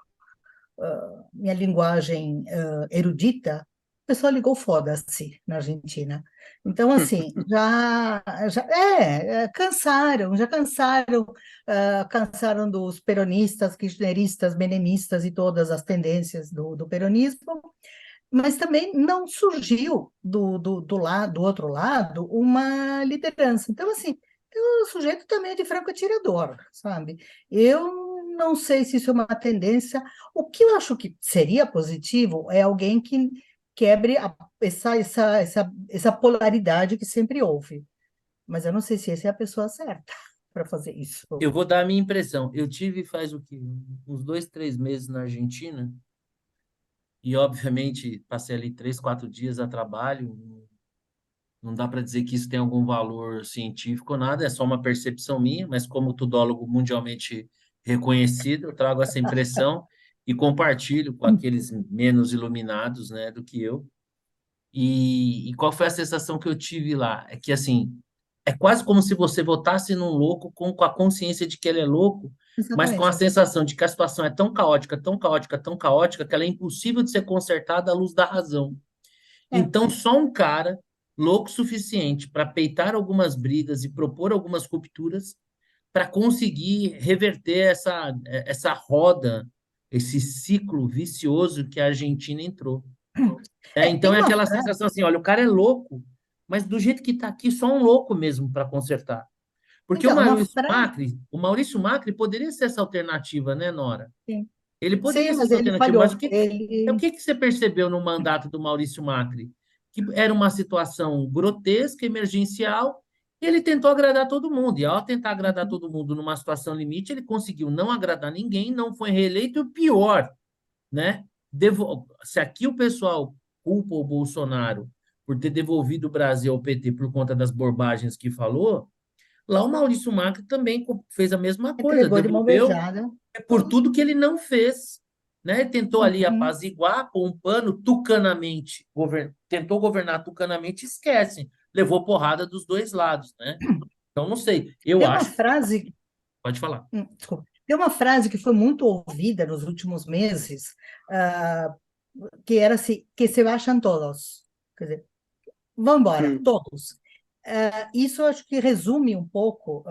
minha linguagem erudita, o pessoal ligou foda-se na Argentina. Então, assim, cansaram dos peronistas, kirchneristas, menemistas e todas as tendências do peronismo, mas também não surgiu do outro lado uma liderança. Então, assim, o sujeito também é de franco atirador, sabe? Eu não sei se isso é uma tendência. O que eu acho que seria positivo é alguém que quebre essa polaridade que sempre houve. Mas eu não sei se essa é a pessoa certa para fazer isso. Eu vou dar a minha impressão. Eu tive faz o quê? Uns 2, 3 meses na Argentina e, obviamente, passei ali 3, 4 dias a trabalho. Não dá para dizer que isso tem algum valor científico ou nada, é só uma percepção minha, mas como tudólogo mundialmente reconhecido, eu trago essa impressão e compartilho com aqueles menos iluminados, né, do que eu. E qual foi a sensação que eu tive lá? É que, assim, é quase como se você votasse num louco com a consciência de que ele é louco, mas com a Exatamente. sensação de que a situação é tão caótica, tão caótica, tão caótica, que ela é impossível de ser consertada à luz da razão. É. Então, só um cara louco o suficiente para peitar algumas brigas e propor algumas rupturas para conseguir reverter essa roda, esse ciclo vicioso que a Argentina entrou. Então, Tem é uma aquela frase, sensação assim: olha, o cara é louco, mas do jeito que está aqui, só um louco mesmo para consertar. Porque então, uma frase, O Maurício Macri poderia ser essa alternativa, né, Nora? sim, Ele sim, poderia ser mas essa ele alternativa, mas falhou. Ele o que que você percebeu no mandato do Maurício Macri? Que era uma situação grotesca, emergencial, E ele tentou agradar todo mundo. E ao tentar agradar todo mundo numa situação limite, ele conseguiu não agradar ninguém, não foi reeleito. E o pior, né? Se aqui o pessoal culpa o Bolsonaro por ter devolvido o Brasil ao PT por conta das bobagens que falou, lá o Maurício Macri também fez a mesma coisa, Entregou de mão devolveu beijada. por tudo que ele não fez, né? Tentou ali Uhum. apaziguar, pôr um pano tucanamente, tentou governar tucanamente, esquece, levou porrada dos dois lados, né? Então, não sei, eu Tem uma acho, frase, pode falar. desculpa, tem uma frase que foi muito ouvida nos últimos meses, ah, que era assim, que se acham todos. Quer dizer, vão embora, Hum. todos. Isso eu acho que resume um pouco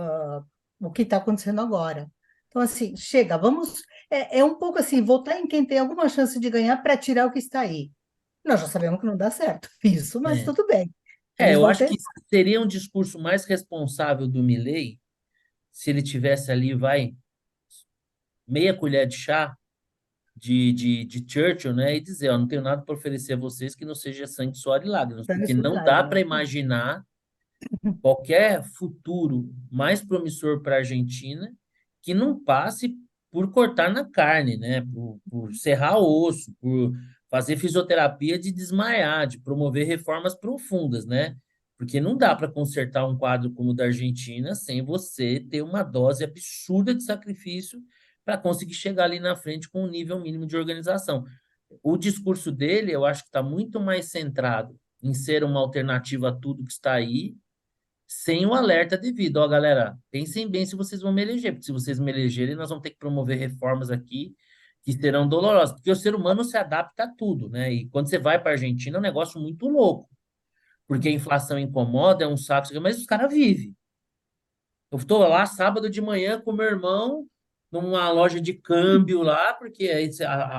o que está acontecendo agora. Então, assim, chega, vamos. É um pouco assim, votar em quem tem alguma chance de ganhar para tirar o que está aí. Nós já sabemos que não dá certo isso, mas É. tudo bem. Eles Eu vão acho que ter. seria um discurso mais responsável do Milei se ele tivesse ali, vai, meia colher de chá de Churchill, né? E dizer, ó, não tenho nada para oferecer a vocês que não seja sangue, suor e lágrimas, Sangue, porque suor e não dá para lágrimas. imaginar qualquer futuro mais promissor para a Argentina que não passe por cortar na carne, né? Por serrar osso, por fazer fisioterapia de desmaiar, de promover reformas profundas, né? Porque não dá para consertar um quadro como o da Argentina sem você ter uma dose absurda de sacrifício para conseguir chegar ali na frente com um nível mínimo de organização. O discurso dele, eu acho que está muito mais centrado em ser uma alternativa a tudo que está aí sem o alerta devido. Ó, galera, pensem bem se vocês vão me eleger, porque se vocês me elegerem, nós vamos ter que promover reformas aqui que serão dolorosas, porque o ser humano se adapta a tudo, né? E quando você vai para a Argentina, é um negócio muito louco, porque a inflação incomoda, é um saco, mas os caras vivem. Eu estou lá sábado de manhã com meu irmão numa loja de câmbio lá, porque aí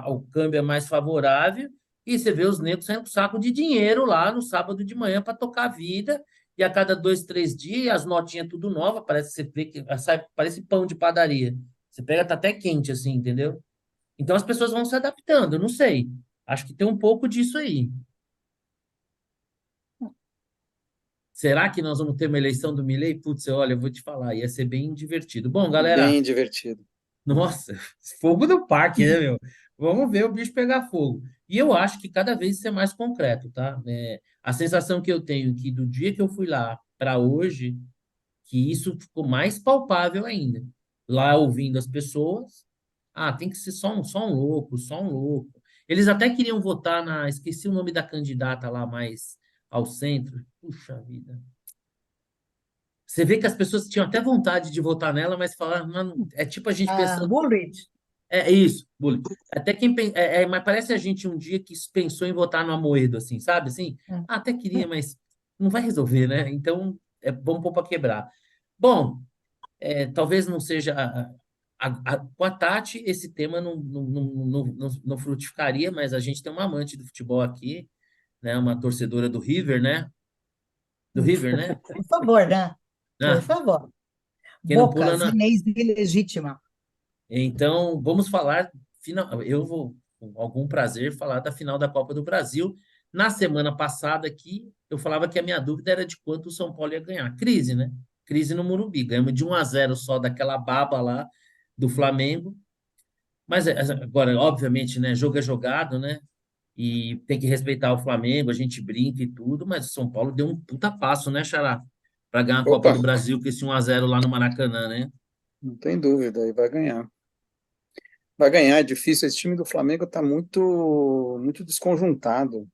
o câmbio é mais favorável, e você vê os negros saindo com saco de dinheiro lá no sábado de manhã para tocar a vida, e a cada 2, 3 dias as notinhas tudo nova, parece que você vê que sai, parece pão de padaria. Você pega, tá até quente assim, entendeu? Então as pessoas vão se adaptando, eu não sei. Acho que tem um pouco disso aí. Será que nós vamos ter uma eleição do Milei? Putz, olha, eu vou te falar, ia ser bem divertido. Bom, galera, Bem divertido. nossa, fogo no parque, né, meu? Vamos ver o bicho pegar fogo. E eu acho que cada vez isso é mais concreto, tá? A sensação que eu tenho é que do dia que eu fui lá para hoje, que isso ficou mais palpável ainda. Lá ouvindo as pessoas, tem que ser só um louco, só um louco. Eles até queriam votar esqueci o nome da candidata lá mais ao centro. Puxa vida. Você vê que as pessoas tinham até vontade de votar nela, mas falaram, "Mano, é tipo a gente pensando. Woolrich. É isso, bullying. Até mas parece a gente um dia que pensou em votar no Amoedo, assim, sabe? Assim, até queria, mas não vai resolver, né? Então, vamos pôr para quebrar. Bom, talvez não seja. Com a Tati, esse tema não frutificaria, mas a gente tem uma amante do futebol aqui, né? Uma torcedora do River, né? Do River, né? Por favor, né? Por Ah, favor. quem não Boca, pula na. zenez ilegítima. Então, vamos falar. Eu vou, com algum prazer, falar da final da Copa do Brasil. Na semana passada aqui, eu falava que a minha dúvida era de quanto o São Paulo ia ganhar. Crise, né? Crise no Morumbi. Ganhamos de 1-0 só daquela baba lá do Flamengo. Mas agora, obviamente, né? Jogo é jogado, né? E tem que respeitar o Flamengo, a gente brinca e tudo, mas o São Paulo deu um puta passo, né, Xará? Para ganhar a Copa Opa, do Brasil com esse 1-0 lá no Maracanã, né? não tem dúvida, aí vai ganhar. Vai ganhar, é difícil. Esse time do Flamengo está muito desconjuntado.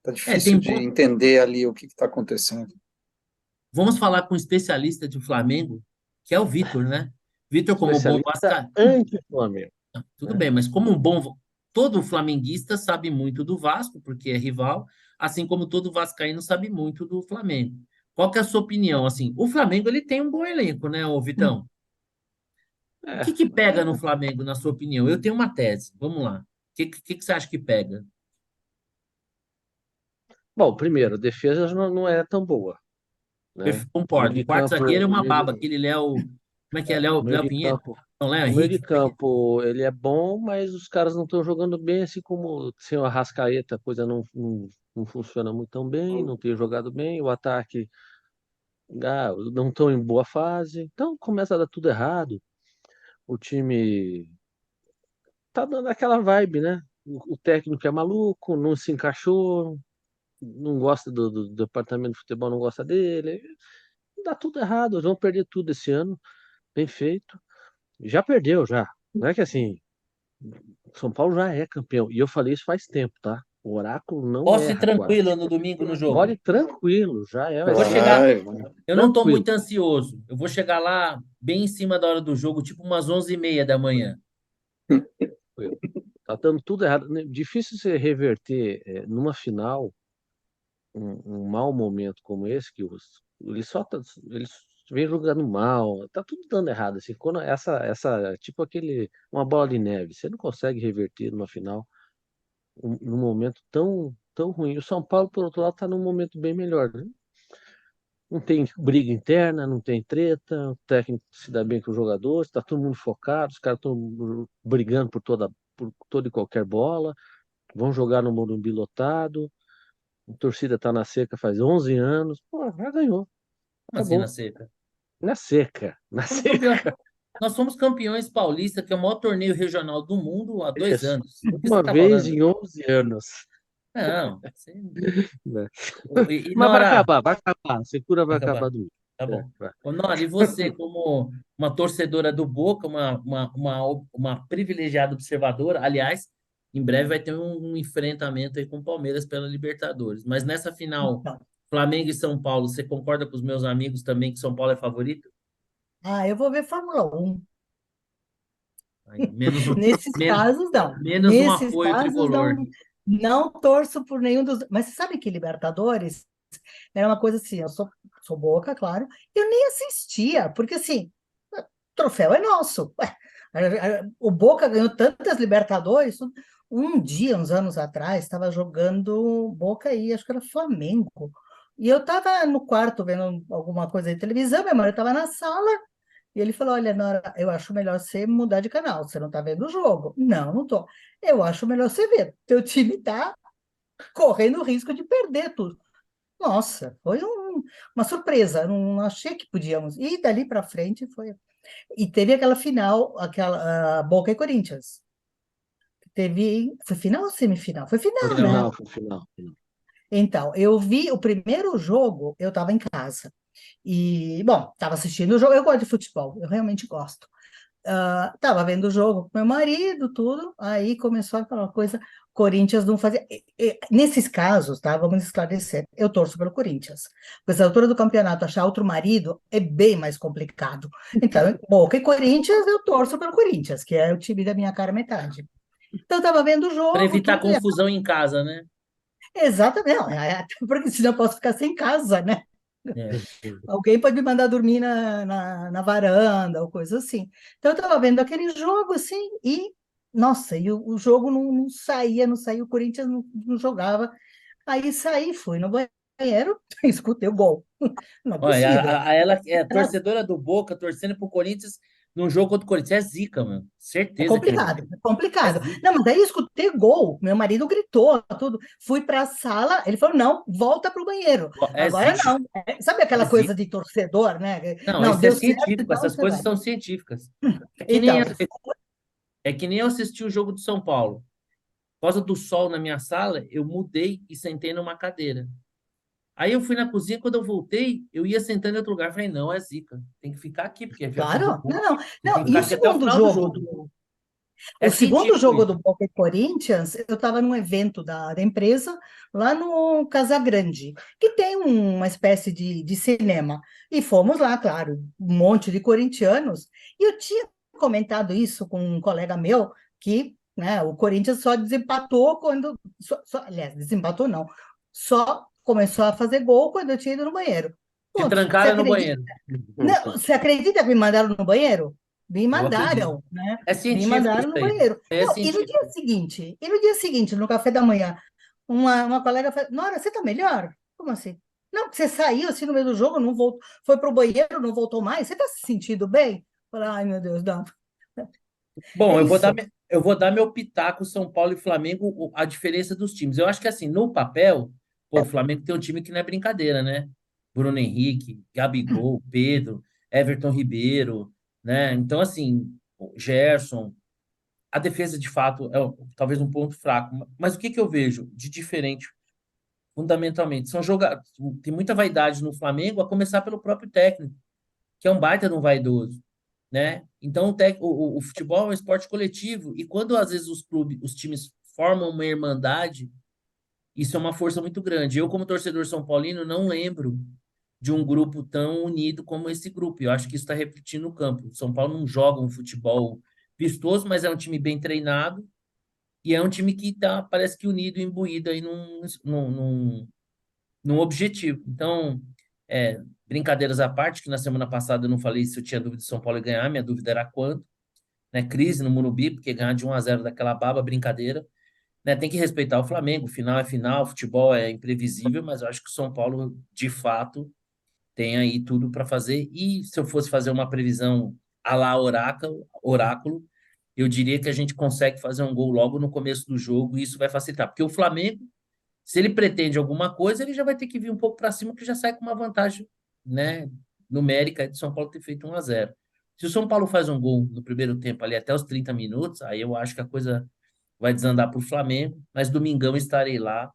Tá difícil Tem de ponto. entender ali o que está acontecendo. Vamos falar com um especialista de Flamengo, que é o Vitor, né? Vitor, como bom Especialista vascaíno, anti-Flamengo, tudo né? bem, mas como um bom. Todo flamenguista sabe muito do Vasco, porque é rival, assim como todo vascaíno sabe muito do Flamengo. Qual que é a sua opinião? Assim, o Flamengo ele tem um bom elenco, né, ô Vitão? O É, que que pega no Flamengo, na sua opinião? Eu tenho uma tese. Vamos lá. O que você acha que pega? bom, primeiro, a defesa não é tão boa, Eu né? O meio concordo. O de quarto campo, zagueiro é o uma meio de, baba, aquele Léo. Como é que é? o meio Léo de Pinheiro? campo, Não, Léo o meio de Henrique? Como é que é? campo, ele é bom, mas os caras não estão jogando bem, assim como sem o Arrascaeta, a coisa não funciona muito tão bem, não tem jogado bem. O ataque não estão em boa fase, então começa a dar tudo errado. O time tá dando aquela vibe, né? O técnico é maluco, não se encaixou, não gosta do departamento de futebol, não gosta dele. Dá tudo errado, eles vão perder tudo esse ano, bem feito. Já perdeu, já. Não é que assim, São Paulo já é campeão. E eu falei isso faz tempo, tá? O Oráculo não Posso ir erra quase. tranquilo no domingo no jogo. Pode ir tranquilo, já é, Eu vai vou ser chegar. Vai. Eu não estou tranquilo. muito ansioso. Eu vou chegar lá bem em cima da hora do jogo, tipo umas 11h30 da manhã. Tranquilo. Tá dando tudo errado. Difícil você reverter numa final um mau momento como esse, que eles vêm jogando mal, tá tudo dando errado. Assim, quando tipo uma bola de neve, você não consegue reverter numa final num momento tão ruim. O São Paulo, por outro lado, está num momento bem melhor, né? Não tem briga interna, não tem treta, o técnico se dá bem com os jogadores, está todo mundo focado, os caras estão brigando por toda e qualquer bola, vão jogar no Morumbi lotado, a torcida está na seca faz 11 anos, pô, já ganhou, Como assim na acabou. seca? Na seca, na Somos campeão... seca. Nós somos campeões paulista, que é o maior torneio regional do mundo há 2 Isso. anos. O que você Uma está vez falando? em 11 anos. Não. Né? E Mas Nora, vai acabar, a secura vai vai acabar. acabar do. Tá É, bom. vai. Ô, Nora, e você, como uma torcedora do Boca, uma privilegiada observadora, aliás, em breve vai ter um enfrentamento aí com o Palmeiras pela Libertadores. Mas nessa final, Então, Flamengo e São Paulo, você concorda com os meus amigos também que São Paulo é favorito? eu vou ver Fórmula 1. Aí, Nesses menos, casos, não. menos um Nesses apoio casos, tricolor. não torço por nenhum dos. Mas você sabe que Libertadores era uma coisa assim, eu sou Boca, claro, eu nem assistia, porque assim, o troféu é nosso. Ué, o Boca ganhou tantas Libertadores. Um dia, uns anos atrás, estava jogando Boca aí, acho que era Flamengo. E eu estava no quarto vendo alguma coisa de televisão, meu marido estava na sala, e ele falou: Olha, Nora, eu acho melhor você mudar de canal, você não está vendo o jogo. Não, não estou. Eu acho melhor você ver. Teu time está correndo o risco de perder tudo. Nossa, foi uma surpresa. Não achei que podíamos. E dali para frente foi. E teve aquela final, aquela Boca e Corinthians. Foi final ou semifinal? Foi Foi final, né? final, foi final. Então, eu vi o primeiro jogo, eu estava em casa. E, bom, estava assistindo o jogo. Eu gosto de futebol, eu realmente gosto. Estava vendo o jogo com meu marido, tudo. Aí começou aquela coisa: Corinthians não fazia. Nesses casos, tá? Vamos esclarecer. Eu torço pelo Corinthians. Porque essa altura do campeonato, achar outro marido é bem mais complicado. Então, Boca e Corinthians, eu torço pelo Corinthians, que é o time da minha cara metade. Então, eu estava vendo o Para jogo, evitar tudo. E, confusão em casa, né? exatamente. Não, até porque senão eu posso ficar sem casa, né? É. Alguém pode me mandar dormir na varanda ou coisa assim. Então, eu estava vendo aquele jogo assim e, nossa, e o jogo não saía, não saía, o Corinthians não jogava. Aí saí, fui no banheiro, escutei o gol. Não é Olha, possível. ela é torcedora do Boca, torcendo pro Corinthians num jogo contra o Corinthians. É zica, mano. É Certeza que é complicado, zica. é É complicado. zica. Não, mas daí eu escutei gol, meu marido gritou, tudo. Fui para a sala, ele falou: não, volta para o banheiro. É Agora zica. não. Sabe É aquela coisa zica. de torcedor, né? Não, Não, isso é deu certo, científico. então Essas você coisas vai. são científicas. É que nem, Então, é que nem eu assisti o jogo de São Paulo. Por causa do sol na minha sala, eu mudei e sentei numa cadeira. Aí eu fui na cozinha, quando eu voltei, eu ia sentando em outro lugar. Falei, não, é zica. Tem que ficar aqui, porque já fiz o claro, gol. não, não, E tem não. que E ficar o aqui até o segundo final do jogo jogo. do, É o segundo científico jogo isso. do Boca e Corinthians, eu estava num evento da empresa lá no Casagrande, que tem uma espécie de cinema. E fomos lá, claro, um monte de corintianos. E eu tinha comentado isso com um colega meu, que, né, o Corinthians só desempatou quando. Aliás, desempatou não. Só começou a fazer gol quando eu tinha ido no banheiro. Te Ponto. Você trancaram no acredita? banheiro. Não, você acredita que me mandaram no banheiro? Me Eu acredito. mandaram, né? É Me científico isso mandaram no aí. banheiro. É Não, científico. e no dia seguinte, no café da manhã, uma colega falou: Nora, você tá melhor? Como assim? Não, porque você saiu assim no meio do jogo, não voltou, foi pro banheiro, não voltou mais. Você tá se sentindo bem? Eu falei: Ai, meu Deus, não. É Bom, isso. eu vou dar meu pitaco São Paulo e Flamengo, a diferença dos times. Eu acho que assim, no papel, pô, o Flamengo tem um time que não é brincadeira, né? Bruno Henrique, Gabigol, Pedro, Everton Ribeiro, né? Então, assim, o Gerson, a defesa, de fato, talvez um ponto fraco. Mas o que que eu vejo de diferente, fundamentalmente? São jogadores, tem muita vaidade no Flamengo, a começar pelo próprio técnico, que é um baita de um vaidoso, né? Então, o futebol é um esporte coletivo, e quando às vezes os times formam uma irmandade, isso é uma força muito grande. Eu, como torcedor são paulino, não lembro de um grupo tão unido como esse grupo. E eu acho que isso está repetindo no campo. O São Paulo não joga um futebol vistoso, mas é um time bem treinado e é um time que tá, parece que unido, imbuído aí num objetivo. Então, brincadeiras à parte, que na semana passada eu não falei se eu tinha dúvida de São Paulo ganhar, minha dúvida era quanto, né? Crise no Morumbi, porque ganhar de 1-0 daquela baba, brincadeira, né? Tem que respeitar o Flamengo, final é final, futebol é imprevisível, mas eu acho que o São Paulo, de fato, tem aí tudo para fazer. E se eu fosse fazer uma previsão à la oráculo, eu diria que a gente consegue fazer um gol logo no começo do jogo e isso vai facilitar. Porque o Flamengo, se ele pretende alguma coisa, ele já vai ter que vir um pouco para cima, que já sai com uma vantagem, né, numérica de São Paulo ter feito 1-0. Se o São Paulo faz um gol no primeiro tempo ali até os 30 minutos, aí eu acho que a coisa vai desandar para o Flamengo, mas domingão estarei lá,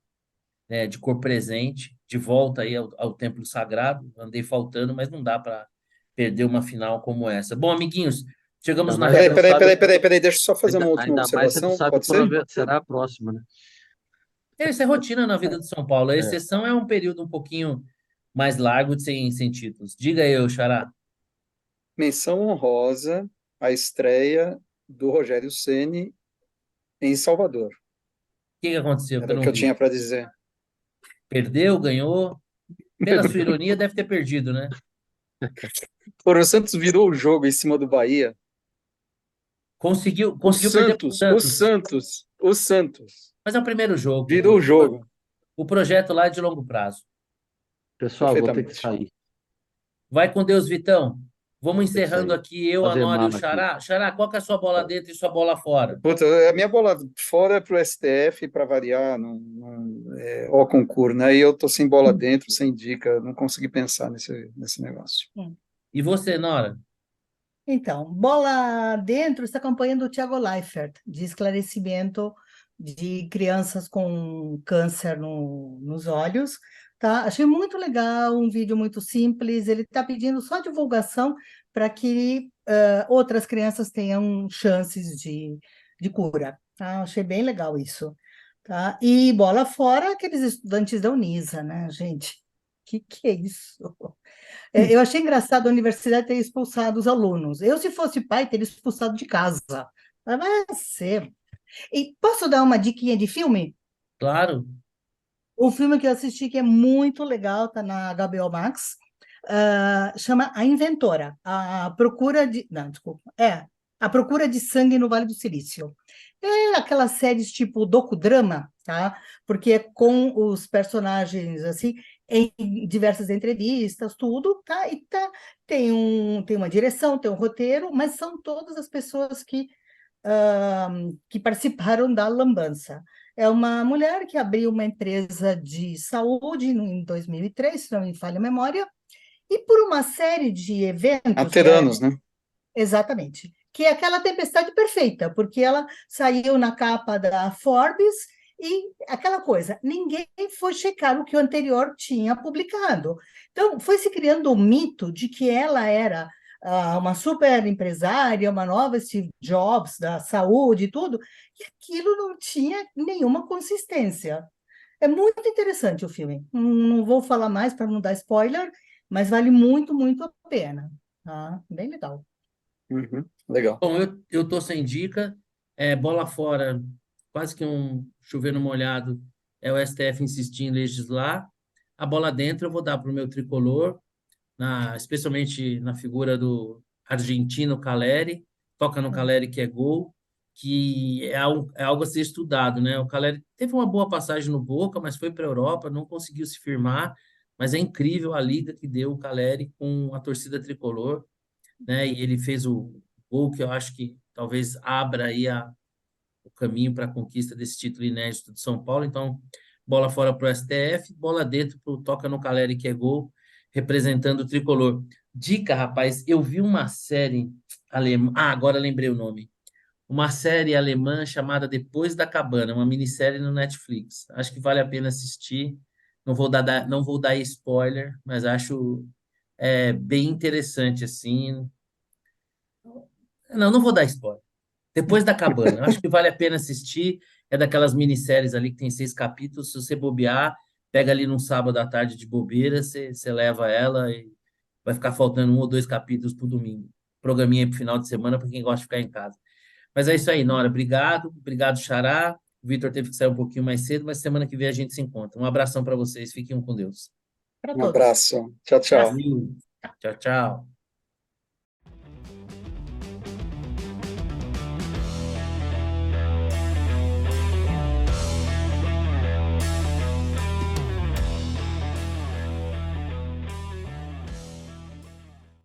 né, de cor presente, de volta aí ao Templo Sagrado. Andei faltando, mas não dá para perder uma final como essa. Bom, amiguinhos, chegamos Ainda na mais Peraí, que reta. tu peraí, sabe, peraí, peraí, peraí, deixa eu só fazer uma última ainda mais que tu observação, sabe pode ser? que será a próxima, né? Isso é rotina na vida do São Paulo. A É. exceção é um período um pouquinho mais largo de sem títulos. Diga aí, Xará. O Menção honrosa à estreia do Rogério Ceni em Salvador. que que aconteceu que eu Era o não que eu vi? tinha para dizer. Perdeu, ganhou? Pela sua ironia, deve ter perdido, né? O Santos virou o jogo em cima do Bahia. Conseguiu perder para o Santos. O Santos Mas é o primeiro virou o jogo. jogo. O projeto lá é de longo prazo. Pessoal, vou ter que Perfeitamente. sair. Vai com Deus, Vitão. Vamos Vou ter que encerrando sair. aqui, eu, a Fazer Nora e o mala aqui. Xará. Xará, qual que é a sua bola dentro e sua bola fora? Puta, a minha bola fora é pro STF, para variar, ó concurso, né? E eu tô sem bola dentro, sem dica, não consegui pensar nesse negócio. Hum. E você, Nora? Então, bola dentro, essa campanha do Thiago Leifert, de esclarecimento de crianças com câncer nos olhos, tá? Achei muito legal, um vídeo muito simples, ele está pedindo só divulgação para que outras crianças tenham chances de cura, tá? Achei bem legal isso, tá? E bola fora, aqueles estudantes da Unisa, né, gente? Que é isso? Eu achei engraçado a universidade ter expulsado os alunos. Eu, se fosse pai, teria expulsado de casa. Mas vai ser. E posso dar uma diquinha de filme? Claro. O filme que eu assisti que é muito legal, tá na HBO Max, chama A Inventora, a procura de, não, desculpa, A Procura de Sangue no Vale do Silício. É aquelas séries tipo docudrama, tá? Porque é com os personagens assim em diversas entrevistas, tudo, tá? E tem uma direção, tem um roteiro, mas são todas as pessoas que participaram da lambança. É uma mulher que abriu uma empresa de saúde em 2003, se não me falha a memória, e por uma série de eventos, Ateranos, né? exatamente, que é aquela tempestade perfeita, porque ela saiu na capa da Forbes e aquela coisa, ninguém foi checar o que o anterior tinha publicado. Então, foi se criando o mito de que ela era uma super empresária, uma nova Steve Jobs da saúde e tudo, e aquilo não tinha nenhuma consistência. É muito interessante o filme. Não vou falar mais para não dar spoiler, mas vale muito, muito a pena. Tá? Bem legal. Uhum, legal. Bom, eu tô sem dica. Bola fora, quase que um chover no molhado. É o STF insistir em legislar. A bola dentro eu vou dar para o meu tricolor, especialmente na figura do argentino Caleri. Toca no Caleri que é gol, que é algo a ser estudado, né? O Caleri teve uma boa passagem no Boca, mas foi para a Europa, não conseguiu se firmar. Mas é incrível a liga que deu o Caleri com a torcida tricolor, né? E ele fez o gol que eu acho que talvez abra aí o caminho para a conquista desse título inédito de São Paulo. Então, bola fora para o STF, bola dentro para o Toca no Caleri, que é gol. representando o tricolor. Dica, rapaz, eu vi uma série alemã. Ah, agora lembrei o nome. Uma série alemã chamada Depois da Cabana, uma minissérie no Netflix. Acho que vale a pena assistir. Não vou dar spoiler, mas acho bem interessante assim. Não, não vou dar spoiler. Depois da Cabana, acho que vale a pena assistir. É daquelas minisséries ali que tem 6 capítulos. Se você bobear, pega ali num sábado à tarde de bobeira, você leva ela e vai ficar faltando 1 ou 2 capítulos pro domingo. Programinha aí pro final de semana para quem gosta de ficar em casa. Mas é isso aí, Nora. Obrigado. Obrigado, Xará. O Vitor teve que sair um pouquinho mais cedo, mas semana que vem a gente se encontra. Um abração para vocês. Fiquem com Deus. Para Um todos. abraço. Tchau, tchau. Brasil. Tchau, tchau.